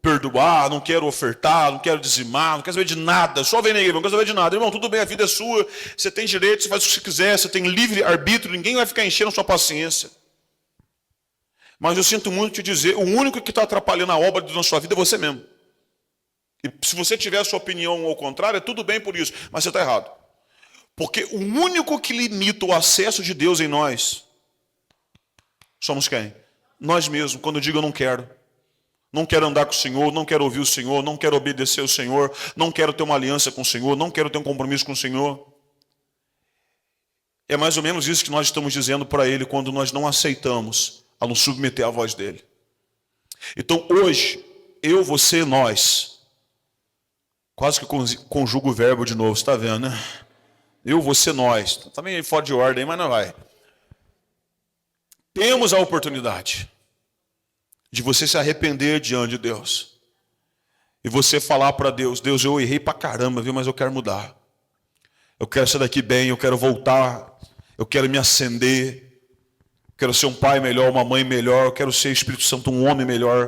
perdoar, não quero ofertar, não quero dizimar, não quero saber de nada, só vem na igreja, não quero saber de nada. Irmão, tudo bem, a vida é sua, você tem direito, você faz o que você quiser, você tem livre arbítrio, ninguém vai ficar enchendo a sua paciência. Mas eu sinto muito te dizer, o único que está atrapalhando a obra de Deus na sua vida é você mesmo. E se você tiver a sua opinião ao contrário, é tudo bem por isso, mas você está errado. Porque o único que limita o acesso de Deus em nós, somos quem? Nós mesmos, quando eu digo eu não quero. Não quero andar com o Senhor, não quero ouvir o Senhor, não quero obedecer o Senhor, não quero ter uma aliança com o Senhor, não quero ter um compromisso com o Senhor. É mais ou menos isso que nós estamos dizendo para Ele quando nós não aceitamos a nos submeter à voz dEle. Então hoje, eu, você, nós, quase que conjugo o verbo de novo, você está vendo, né? Eu, você, nós. Está meio fora de ordem, mas não vai. Temos a oportunidade de você se arrepender diante de Deus. E você falar para Deus, Deus, eu errei pra caramba, viu? Mas eu quero mudar. Eu quero sair daqui bem, eu quero voltar. Eu quero me acender. Eu quero ser um pai melhor, uma mãe melhor. Eu quero ser, Espírito Santo, um homem melhor.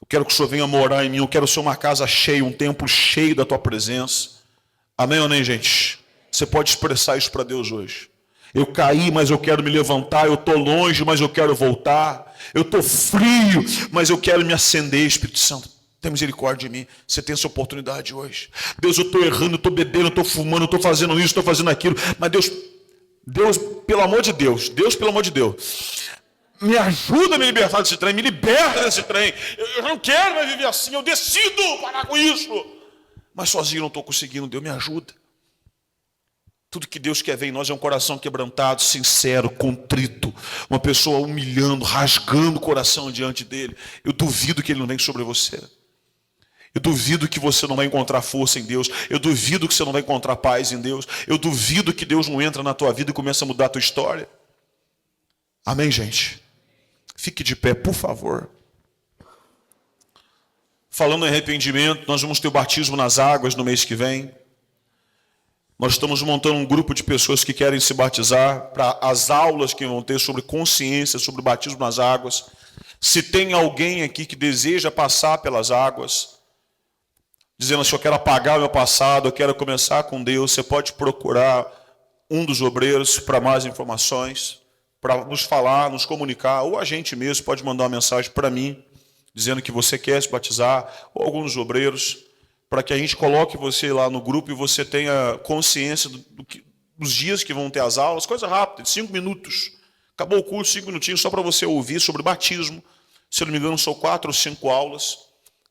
Eu quero que o Senhor venha morar em mim. Eu quero ser uma casa cheia, um templo cheio da tua presença. Amém ou nem, gente? Você pode expressar isso para Deus hoje. Eu caí, mas eu quero me levantar. Eu estou longe, mas eu quero voltar. Eu estou frio, mas eu quero me acender. Espírito Santo, tem misericórdia de mim. Você tem essa oportunidade hoje. Deus, eu estou errando, eu estou bebendo, eu estou fumando, eu estou fazendo isso, estou fazendo aquilo. Mas Deus, pelo amor de Deus, me ajuda a me libertar desse trem, me liberta desse trem. Eu não quero mais viver assim, eu decido parar com isso. Mas sozinho eu não estou conseguindo, Deus me ajuda. Tudo que Deus quer ver em nós é um coração quebrantado, sincero, contrito. Uma pessoa humilhando, rasgando o coração diante dele. Eu duvido que ele não venha sobre você. Eu duvido que você não vai encontrar força em Deus. Eu duvido que você não vai encontrar paz em Deus. Eu duvido que Deus não entra na tua vida e começa a mudar a tua história. Amém, gente? Fique de pé, por favor. Falando em arrependimento, nós vamos ter o batismo nas águas no mês que vem. Nós estamos montando um grupo de pessoas que querem se batizar para as aulas que vão ter sobre consciência, sobre o batismo nas águas. Se tem alguém aqui que deseja passar pelas águas, dizendo assim, eu quero apagar o meu passado, eu quero começar com Deus, você pode procurar um dos obreiros para mais informações, para nos falar, nos comunicar, ou a gente mesmo pode mandar uma mensagem para mim, dizendo que você quer se batizar, ou alguns dos obreiros, para que a gente coloque você lá no grupo e você tenha consciência dos dias que vão ter as aulas, coisa rápida, de 5 minutos. Acabou o curso, 5 minutinhos, só para você ouvir sobre batismo. Se eu não me engano, são 4 ou 5 aulas,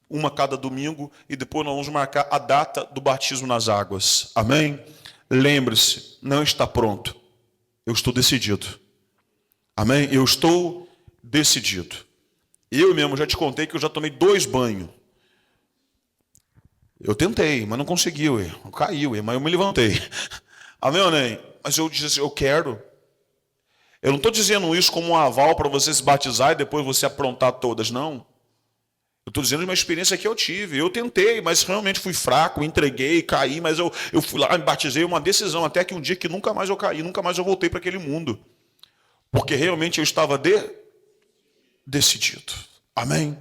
uma cada domingo, e depois nós vamos marcar a data do batismo nas águas. Amém? Lembre-se, não está pronto. Eu estou decidido. Amém? Eu estou decidido. Eu mesmo já te contei que eu já tomei 2 banhos. Eu tentei, mas não consegui, eu caí, mas eu me levantei. Amém ou não? Mas eu disse assim, eu quero. Eu não estou dizendo isso como um aval para você se batizar e depois você aprontar todas, não. Eu estou dizendo de uma experiência que eu tive. Eu tentei, mas realmente fui fraco, entreguei, caí, mas eu fui lá, me batizei, uma decisão, até que um dia que nunca mais eu caí, nunca mais eu voltei para aquele mundo. Porque realmente eu estava decidido. Amém?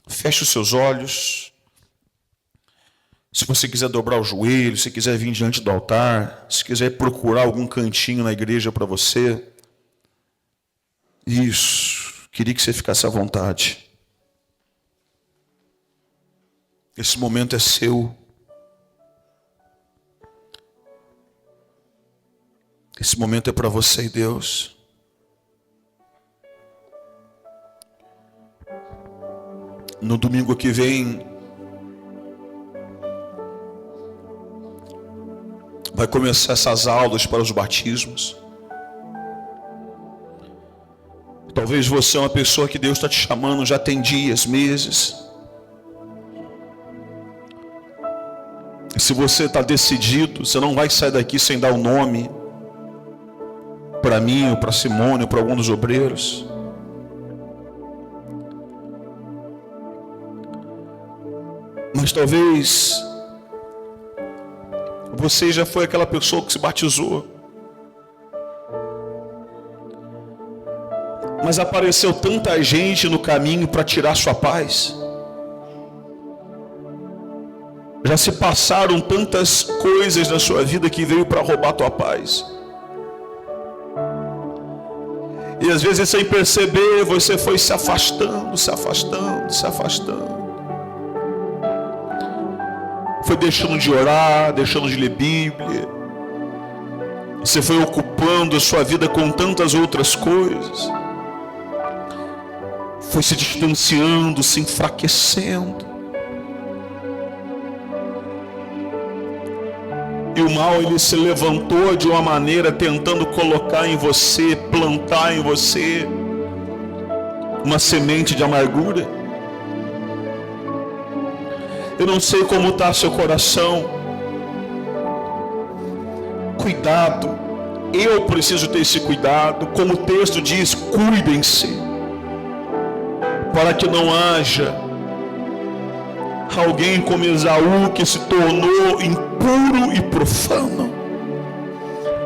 Feche os seus olhos. Se você quiser dobrar o joelho, se quiser vir diante do altar, se quiser procurar algum cantinho na igreja para você. Isso. Queria que você ficasse à vontade. Esse momento é seu. Esse momento é para você e Deus. No domingo que vem, vai começar essas aulas para os batismos. Talvez você é uma pessoa que Deus está te chamando já tem dias, meses. E se você está decidido, você não vai sair daqui sem dar o nome para mim, ou para Simone, ou para algum dos obreiros. Mas talvez você já foi aquela pessoa que se batizou, mas apareceu tanta gente no caminho para tirar sua paz. Já se passaram tantas coisas na sua vida que veio para roubar tua paz. E às vezes sem perceber, você foi se afastando, se afastando, se afastando. Foi deixando de orar, deixando de ler Bíblia. Você foi ocupando a sua vida com tantas outras coisas. Foi se distanciando, se enfraquecendo. E o mal, ele se levantou de uma maneira tentando colocar em você, plantar em você uma semente de amargura. Eu não sei como está seu coração. Cuidado. Eu preciso ter esse cuidado. Como o texto diz, cuidem-se, para que não haja alguém como Esaú que se tornou impuro e profano,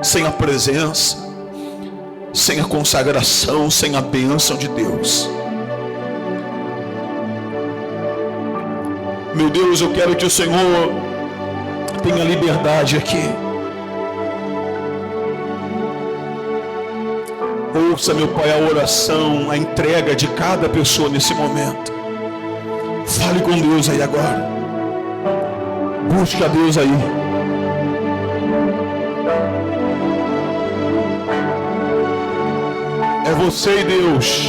sem a presença, sem a consagração, sem a bênção de Deus. Meu Deus, eu quero que o Senhor tenha liberdade aqui. Ouça, meu Pai, a oração, a entrega de cada pessoa nesse momento. Fale com Deus aí agora. Busque a Deus aí. É você e Deus.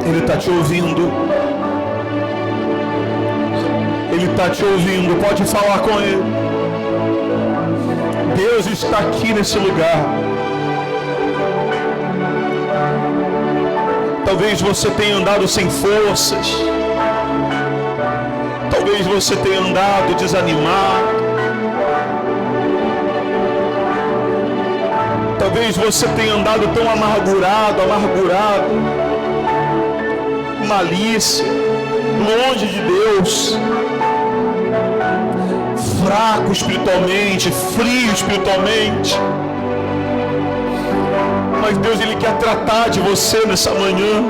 Ele está te ouvindo. Ele está te ouvindo. Pode falar com Ele. Deus está aqui nesse lugar. Talvez você tenha andado sem forças. Talvez você tenha andado desanimado. Talvez você tenha andado tão amargurado. Malícia, longe de Deus, fraco espiritualmente, frio espiritualmente. Mas Deus, Ele quer tratar de você nessa manhã.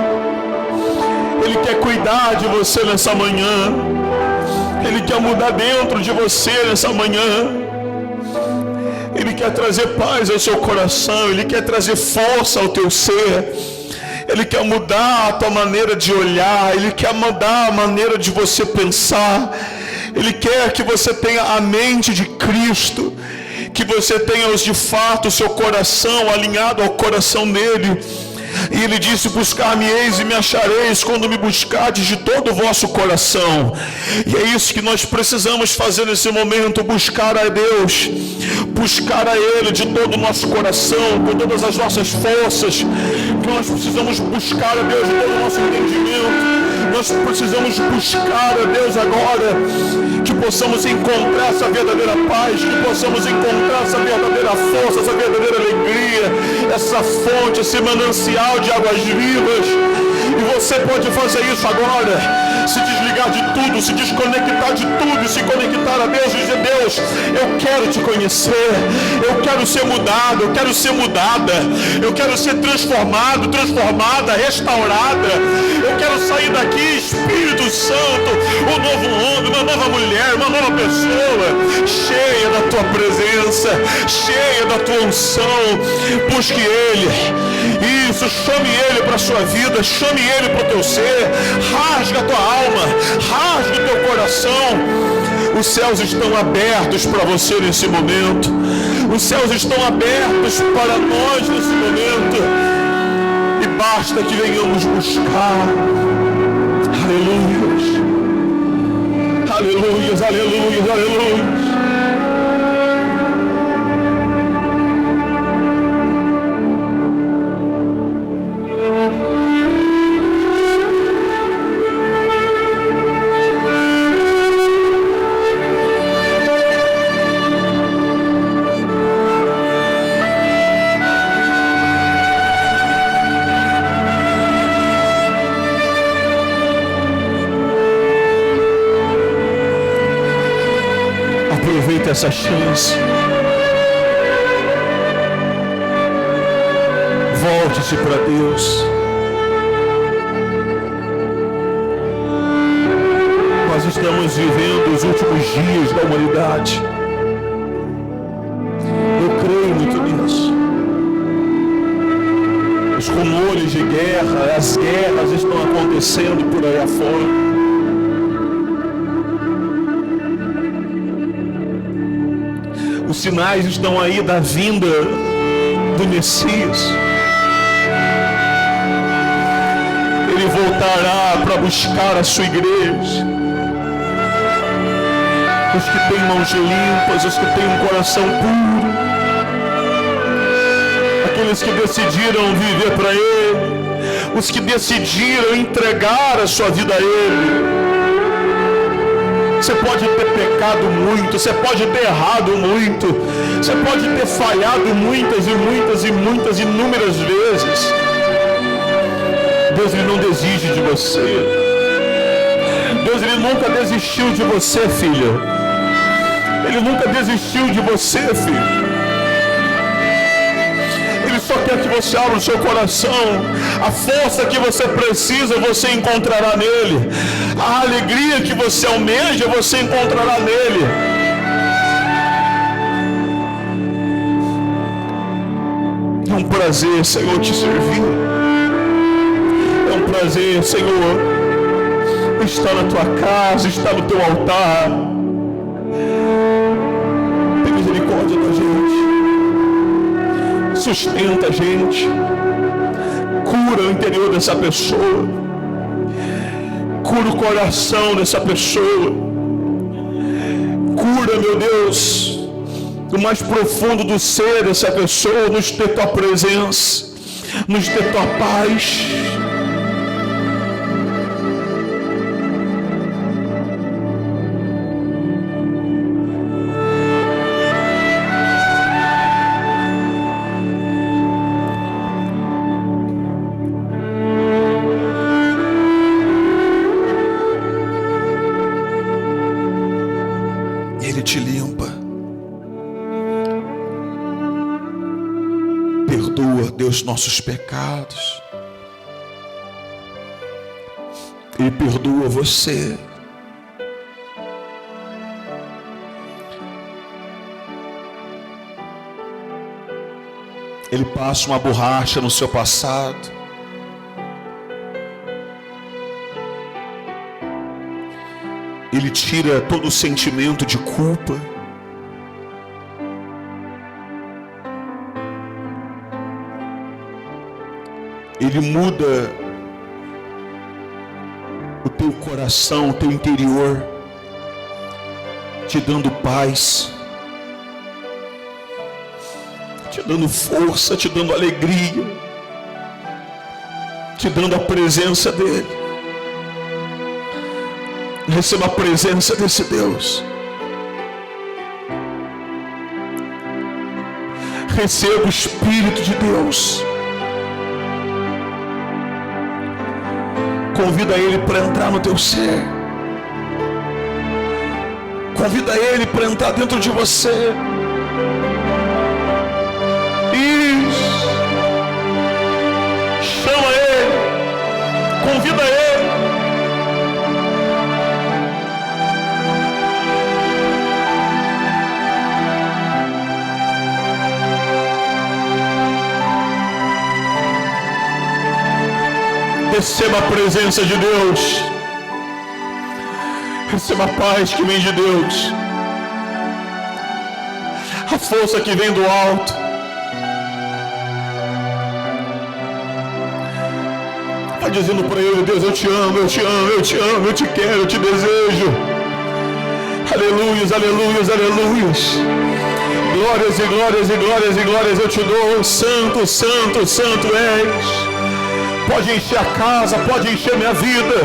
Ele quer cuidar de você nessa manhã. Ele quer mudar dentro de você nessa manhã. Ele quer trazer paz ao seu coração. Ele quer trazer força ao teu ser. Ele quer mudar a tua maneira de olhar. Ele quer mudar a maneira de você pensar. Ele quer que você tenha a mente de Cristo, que você tenha de fato o seu coração alinhado ao coração dele. E ele disse: buscar-me-eis e me achareis quando me buscardes de todo o vosso coração. E é isso que nós precisamos fazer nesse momento: buscar a Deus, buscar a Ele de todo o nosso coração, com todas as nossas forças. Que nós precisamos buscar a Deus de todo o nosso entendimento. Nós precisamos buscar a Deus agora, que possamos encontrar essa verdadeira paz, que possamos encontrar essa verdadeira força, essa verdadeira alegria, essa fonte, esse manancial de águas vivas. E você pode fazer isso agora, se desligar de tudo, se desconectar de tudo e se conectar a Deus e dizer: Deus, eu quero te conhecer, eu quero ser mudado, eu quero ser mudada, eu quero ser transformado, transformada, restaurada. Eu quero sair daqui, Espírito Santo, um novo homem, uma nova mulher, uma nova pessoa, cheia da tua presença, cheia da tua unção. Busque Ele. Isso, chame Ele para a sua vida, chame Ele para o teu ser, rasga a tua alma, rasga o teu coração. Os céus estão abertos para você nesse momento, os céus estão abertos para nós nesse momento, e basta que venhamos buscar. Aleluias, aleluias, aleluias, aleluias. Aproveita essa chance. Volte-se para Deus. Nós estamos vivendo os últimos dias da humanidade. Eu creio muito nisso. Os rumores de guerra, as guerras estão acontecendo por aí afora. Os sinais estão aí da vinda do Messias. Ele voltará para buscar a sua igreja. Os que têm mãos limpas, os que têm um coração puro. Aqueles que decidiram viver para Ele. Os que decidiram entregar a sua vida a Ele. Você pode ter pecado muito, você pode ter errado muito, você pode ter falhado muitas e muitas e muitas, inúmeras vezes. Deus, Ele não desiste de você. Deus, Ele nunca desistiu de você, filha. Ele nunca desistiu de você, filho. Ele só quer que você abra o seu coração. A força que você precisa, você encontrará nele. A alegria que você almeja, você encontrará nele. É um prazer, Senhor, te servir. É um prazer, Senhor, estar na tua casa, estar no teu altar. Tem misericórdia da gente. Sustenta a gente. Cura o interior dessa pessoa. Cura o coração dessa pessoa. Cura, meu Deus, o mais profundo do ser dessa pessoa. Nos ter tua presença, nos ter tua paz. Ele te limpa. Perdoa, Deus, nossos pecados. Ele perdoa você. Ele passa uma borracha no seu passado. Ele tira todo o sentimento de culpa. Ele muda o teu coração, o teu interior, te dando paz, te dando força, te dando alegria, te dando a presença dele. Receba a presença desse Deus. Receba o Espírito de Deus. Convida Ele para entrar no teu ser. Convida Ele para entrar dentro de você. Isso. Chama Ele. Convida Ele. Receba a presença de Deus. Receba a paz que vem de Deus. A força que vem do alto. Vai dizendo para Ele: Deus, eu te amo, eu te amo, eu te amo, eu te quero, eu te desejo. Aleluias, aleluias, aleluias. Glórias e glórias e glórias e glórias eu te dou. Santo, santo, santo és. Pode encher a casa, pode encher minha vida.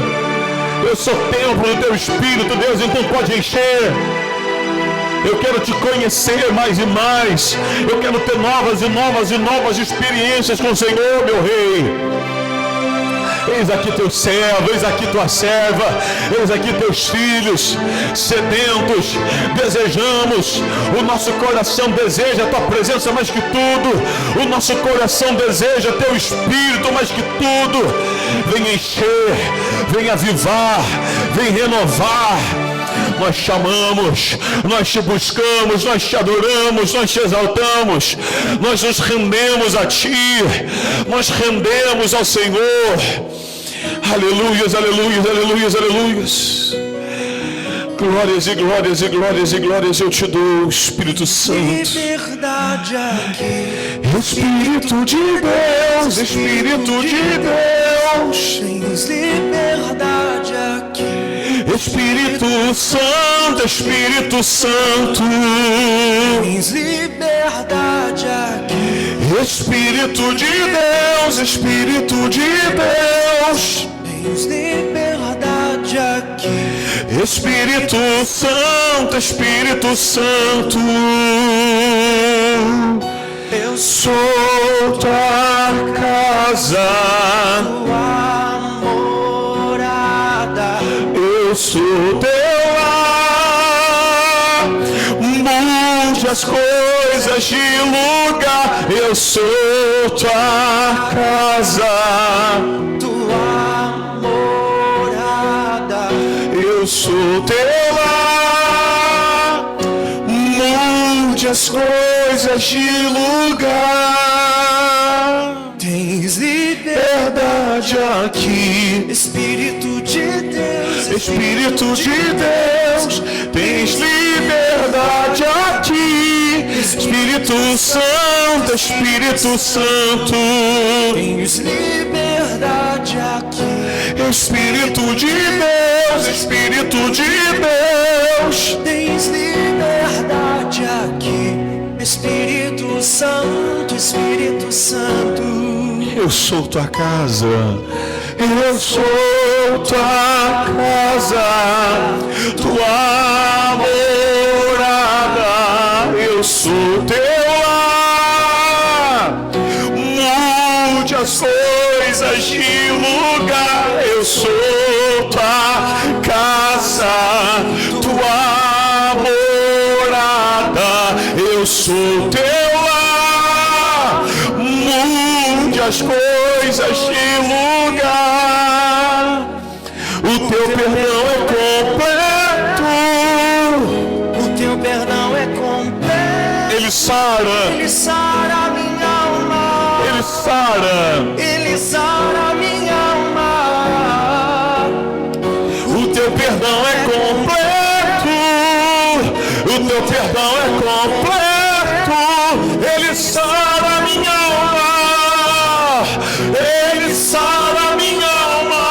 Eu sou templo do teu Espírito, Deus, então pode encher. Eu quero te conhecer mais e mais. Eu quero ter novas e novas e novas experiências com o Senhor, meu Rei. Eis aqui teu servo, eis aqui tua serva, eis aqui teus filhos, sedentos, desejamos, o nosso coração deseja a tua presença mais que tudo, o nosso coração deseja teu Espírito mais que tudo. Vem encher, vem avivar, vem renovar. Nós chamamos, nós te buscamos, nós te adoramos, nós te exaltamos, nós nos rendemos a ti, nós rendemos ao Senhor. Aleluias, aleluias, aleluias, aleluias. Glórias e glórias e glórias e glórias eu te dou, Espírito Santo. Liberdade aqui. Espírito de Deus, Espírito de Deus. Tens liberdade aqui. Espírito Santo, Espírito Santo. Tens liberdade aqui. Espírito de Deus, Espírito de Deus. Tens liberdade aqui. Espírito Santo, Espírito Santo, eu sou tua casa, tua morada, eu sou teu lar, mude as coisas de lugar, eu sou tua casa, tua morada, eu sou teu lar, mude as coisas de lugar. Tens liberdade aqui, Espírito de Deus, Espírito de Deus, tens liberdade aqui, Espírito Santo, Espírito Santo, tens liberdade aqui, Espírito de Deus, Espírito de Deus, tens liberdade aqui, Espírito Santo, Espírito Santo, eu sou tua casa, eu sou tua casa, tua morada, eu sou teu lar, mude as coisas de lugar, eu sou tua casa, tua morada, eu sou teu lar, mude as coisas de lugar, o teu perdão é completo, o teu perdão é completo, ele sara minha alma, ele sara minha alma, o teu perdão é completo, o teu perdão é completo, ele sara minha alma, ele sara minha alma,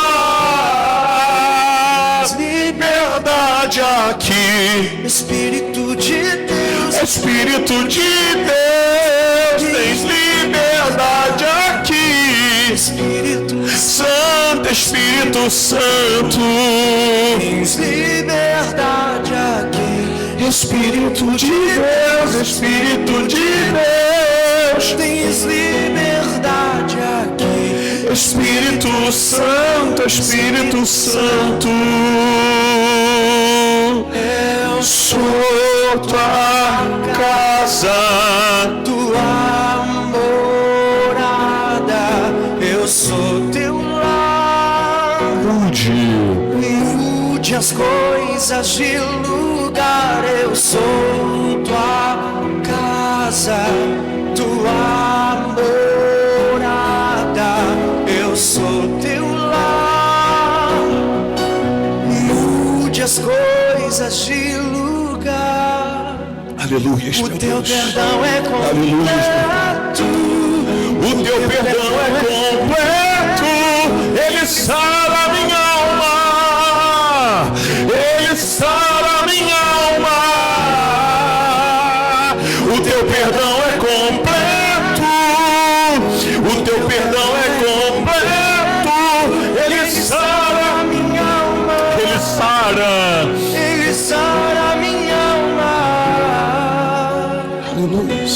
liberdade aqui, Espírito de Deus, Espírito de Deus, tens liberdade aqui, Espírito Santo, Espírito Santo, tens liberdade aqui, Espírito de Deus, Espírito de Deus, tens liberdade aqui, Espírito Santo, Espírito Santo, eu sou tua casa, tua morada, eu sou teu lar, mude as coisas de lugar, eu sou tua casa, tua morada, eu sou teu lar, mude as coisas de lugar. Aleluia, o teu perdão é completo, o teu perdão é completo, ele sara minha alma, ele sara minha alma, o teu perdão é completo, o teu perdão é completo, ele sara minha alma, ele sara minha alma. Aleluia,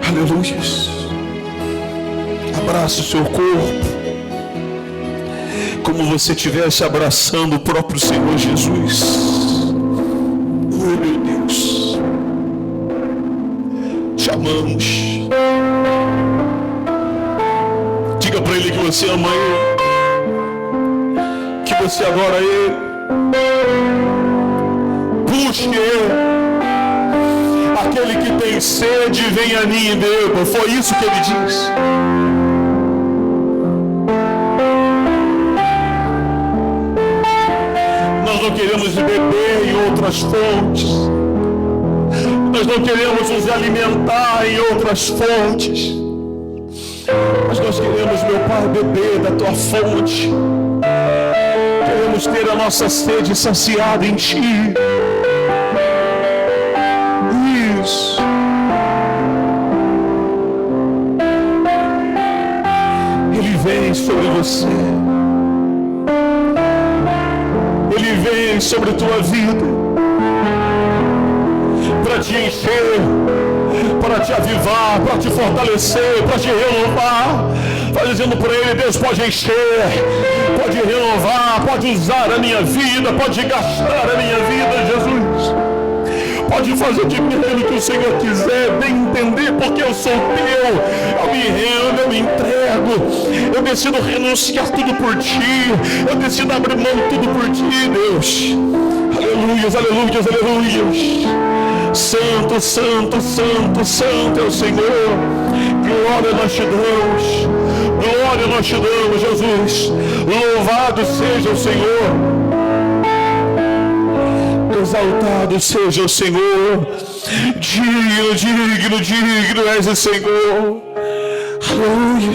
aleluia. Abraça o seu corpo como você estivesse abraçando o próprio Senhor Jesus. Oh, meu Deus, te amamos. Diga para Ele que você ama Ele, que você adora Ele, busque Ele. Aquele que tem sede, venha a mim e beba. Foi isso que Ele diz. Nós não queremos beber em outras fontes, nós não queremos nos alimentar em outras fontes, mas nós queremos, meu Pai, beber da tua fonte, queremos ter a nossa sede saciada em Ti. Isso. Ele vem sobre você, Ele vem sobre tua vida, para te encher, para te avivar, para te fortalecer, para te renovar. Vai dizendo para ele: Deus, pode encher, pode renovar, pode usar a minha vida, pode gastar a minha vida, Jesus. Pode fazer de mim aquilo que o Senhor quiser, bem entender, porque eu sou teu. Eu me rendo, eu me entrego. Eu decido renunciar tudo por ti. Eu decido abrir mão tudo por ti, Deus. Aleluias, aleluias, aleluias. Santo, santo, santo, santo é o Senhor. Glória nós te damos. Glória nós te damos, Jesus. Louvado seja o Senhor. Exaltado seja o Senhor. Digno, digno, digno és o Senhor. Aleluia.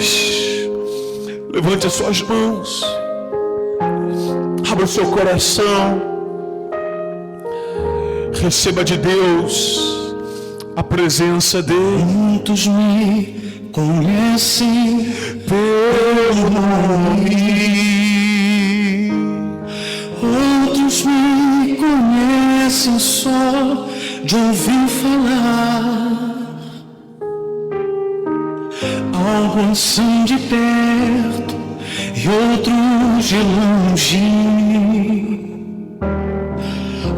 Levante as suas mãos. Abra o seu coração. Receba de Deus a presença dele. Muitos me conhecem pelo nome. Outros me conhecem só de ouvir falar. Alguns são de perto e outros de longe.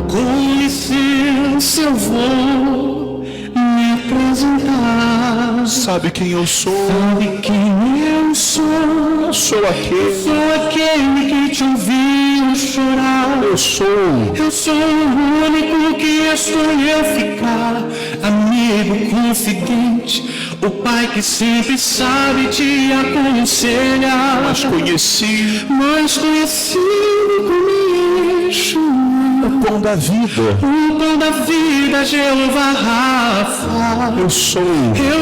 Com licença eu vou me apresentar. Sabe quem eu sou? Sabe quem eu sou? Sou aquele que te ouviu chorar. Eu sou o único que escolheu ficar. Amigo confidente, o pai que sempre sabe te aconselhar. mais conhecido como Yeshua. O pão da vida, Jeová Rafa. Eu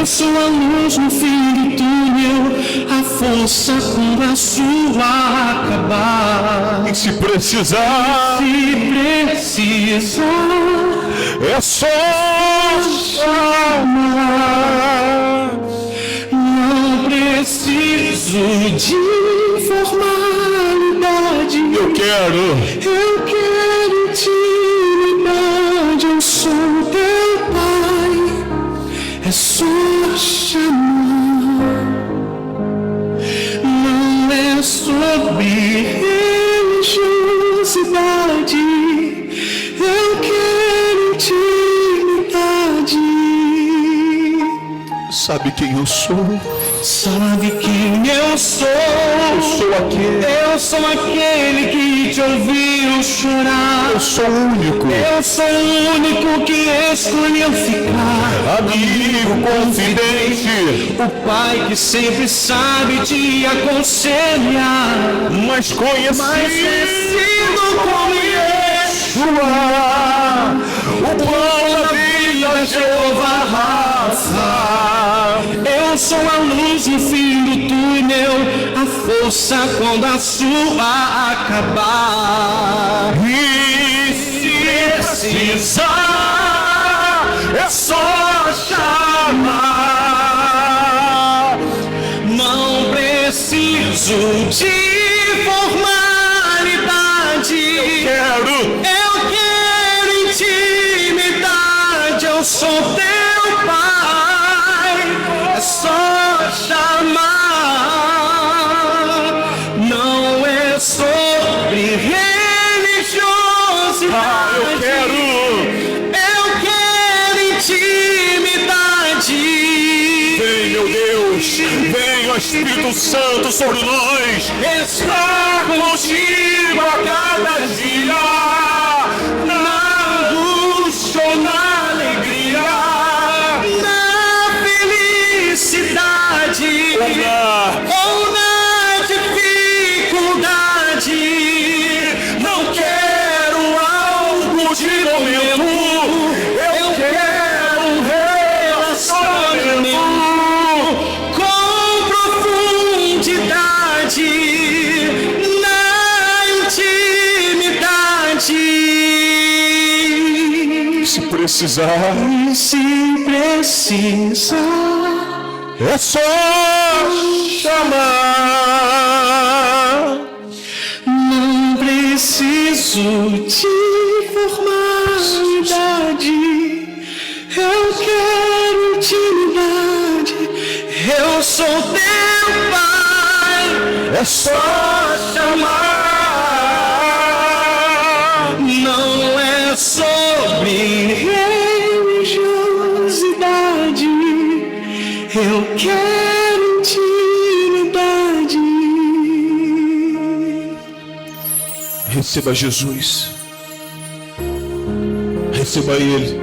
sou a luz no fim do túnel, a força quando a sua acabar. E se precisar, é só chamar. Não preciso de formalidade. Eu quero intimidade. Eu sou teu pai. É só chamar. Não é sobre religiosidade. Eu quero intimidade. Sabe quem eu sou? Sabe quem eu sou? Eu sou aquele que te ouviu chorar. Eu sou o único que escolheu ficar. Amigo confidente, o pai que sempre sabe te aconselhar. mas conhecido como Yeshua. o pão da vida, Jeová Rafa. Eu sou a luz no fim do túnel, a força quando a sua acabar. E se precisar, é só chamar. Não preciso de formalidade. Eu quero intimidade. Eu sou teu pai. É só chamar. Não é sobre religiosidade. eu quero intimidade. Vem, meu Deus, vem, ó Espírito Santo, sobre nós. Estar contigo a cada dia, na angústia ou na alegria, na felicidade ou na dificuldade. Não quero algo de momento, eu quero um relacionamento com profundidade, na intimidade. Se precisar, é só chamar. Não preciso de formalidade, eu quero intimidade, eu sou teu pai, é só chamar, não é sobre religiosidade, eu quero intimidade. Receba Jesus, receba Ele.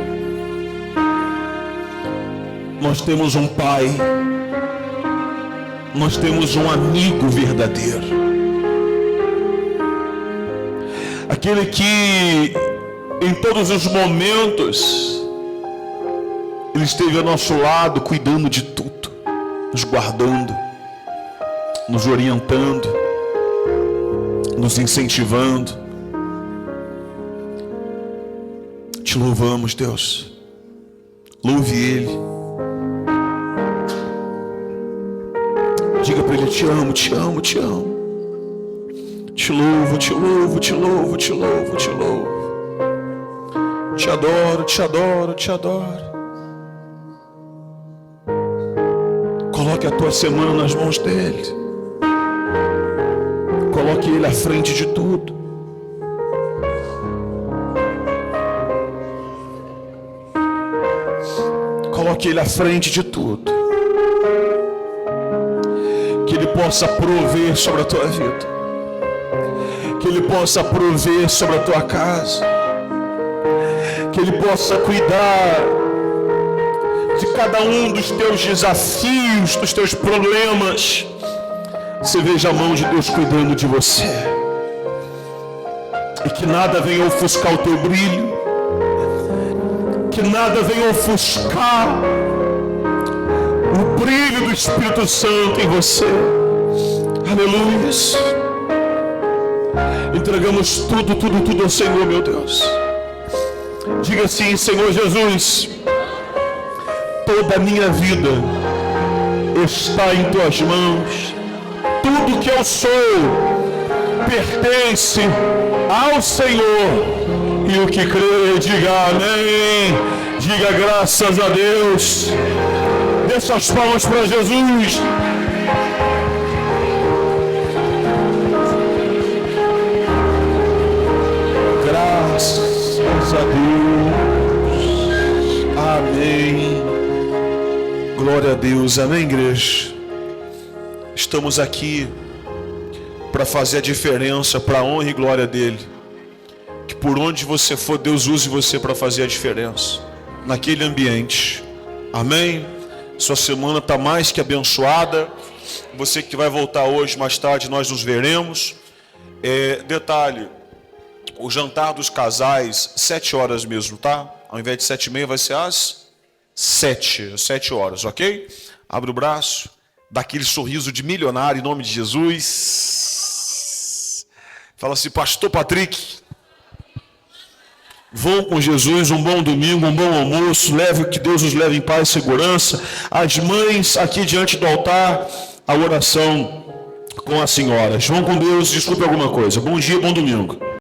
Nós temos um Pai, nós temos um amigo verdadeiro, aquele que em todos os momentos Ele esteve ao nosso lado, cuidando de tudo, nos guardando, nos orientando, nos incentivando. Te louvamos, Deus. Louve Ele. Diga para Ele: te amo, te amo, te amo. Te louvo, te louvo, te louvo, te louvo, te louvo. Te adoro, te adoro, te adoro. Coloque a tua semana nas mãos dEle. Coloque Ele à frente de tudo. Coloque Ele à frente de tudo. Que Ele possa prover sobre a tua vida. Que Ele possa prover sobre a tua casa. Que Ele possa cuidar de cada um dos teus desafios, dos teus problemas. Você veja a mão de Deus cuidando de você. E que nada venha ofuscar o teu brilho. Que nada venha ofuscar o brilho do Espírito Santo em você. Aleluia. Entregamos tudo, tudo, tudo ao Senhor, meu Deus. Diga assim: Senhor Jesus, toda a minha vida está em tuas mãos. Tudo que eu sou pertence ao Senhor. E o que crê, diga amém. Diga graças a Deus. Dê suas palmas para Jesus. Graças a Deus. Amém. Glória a Deus. Amém, igreja. Estamos aqui para fazer a diferença, para a honra e glória dele. Que por onde você for, Deus use você para fazer a diferença naquele ambiente. Amém? Sua semana está mais que abençoada. Você que vai voltar hoje, mais tarde nós nos veremos. Detalhe, o jantar dos casais 7 horas mesmo, tá? Ao invés de 7h30 vai ser às 7 horas, ok? Abre o braço, dá aquele sorriso de milionário em nome de Jesus. Fala assim: Pastor Patrick, vão com Jesus, um bom domingo, um bom almoço, que Deus os leve em paz e segurança. As mães aqui diante do altar, a oração com as senhoras. Vão com Deus, desculpe alguma coisa. Bom dia, bom domingo.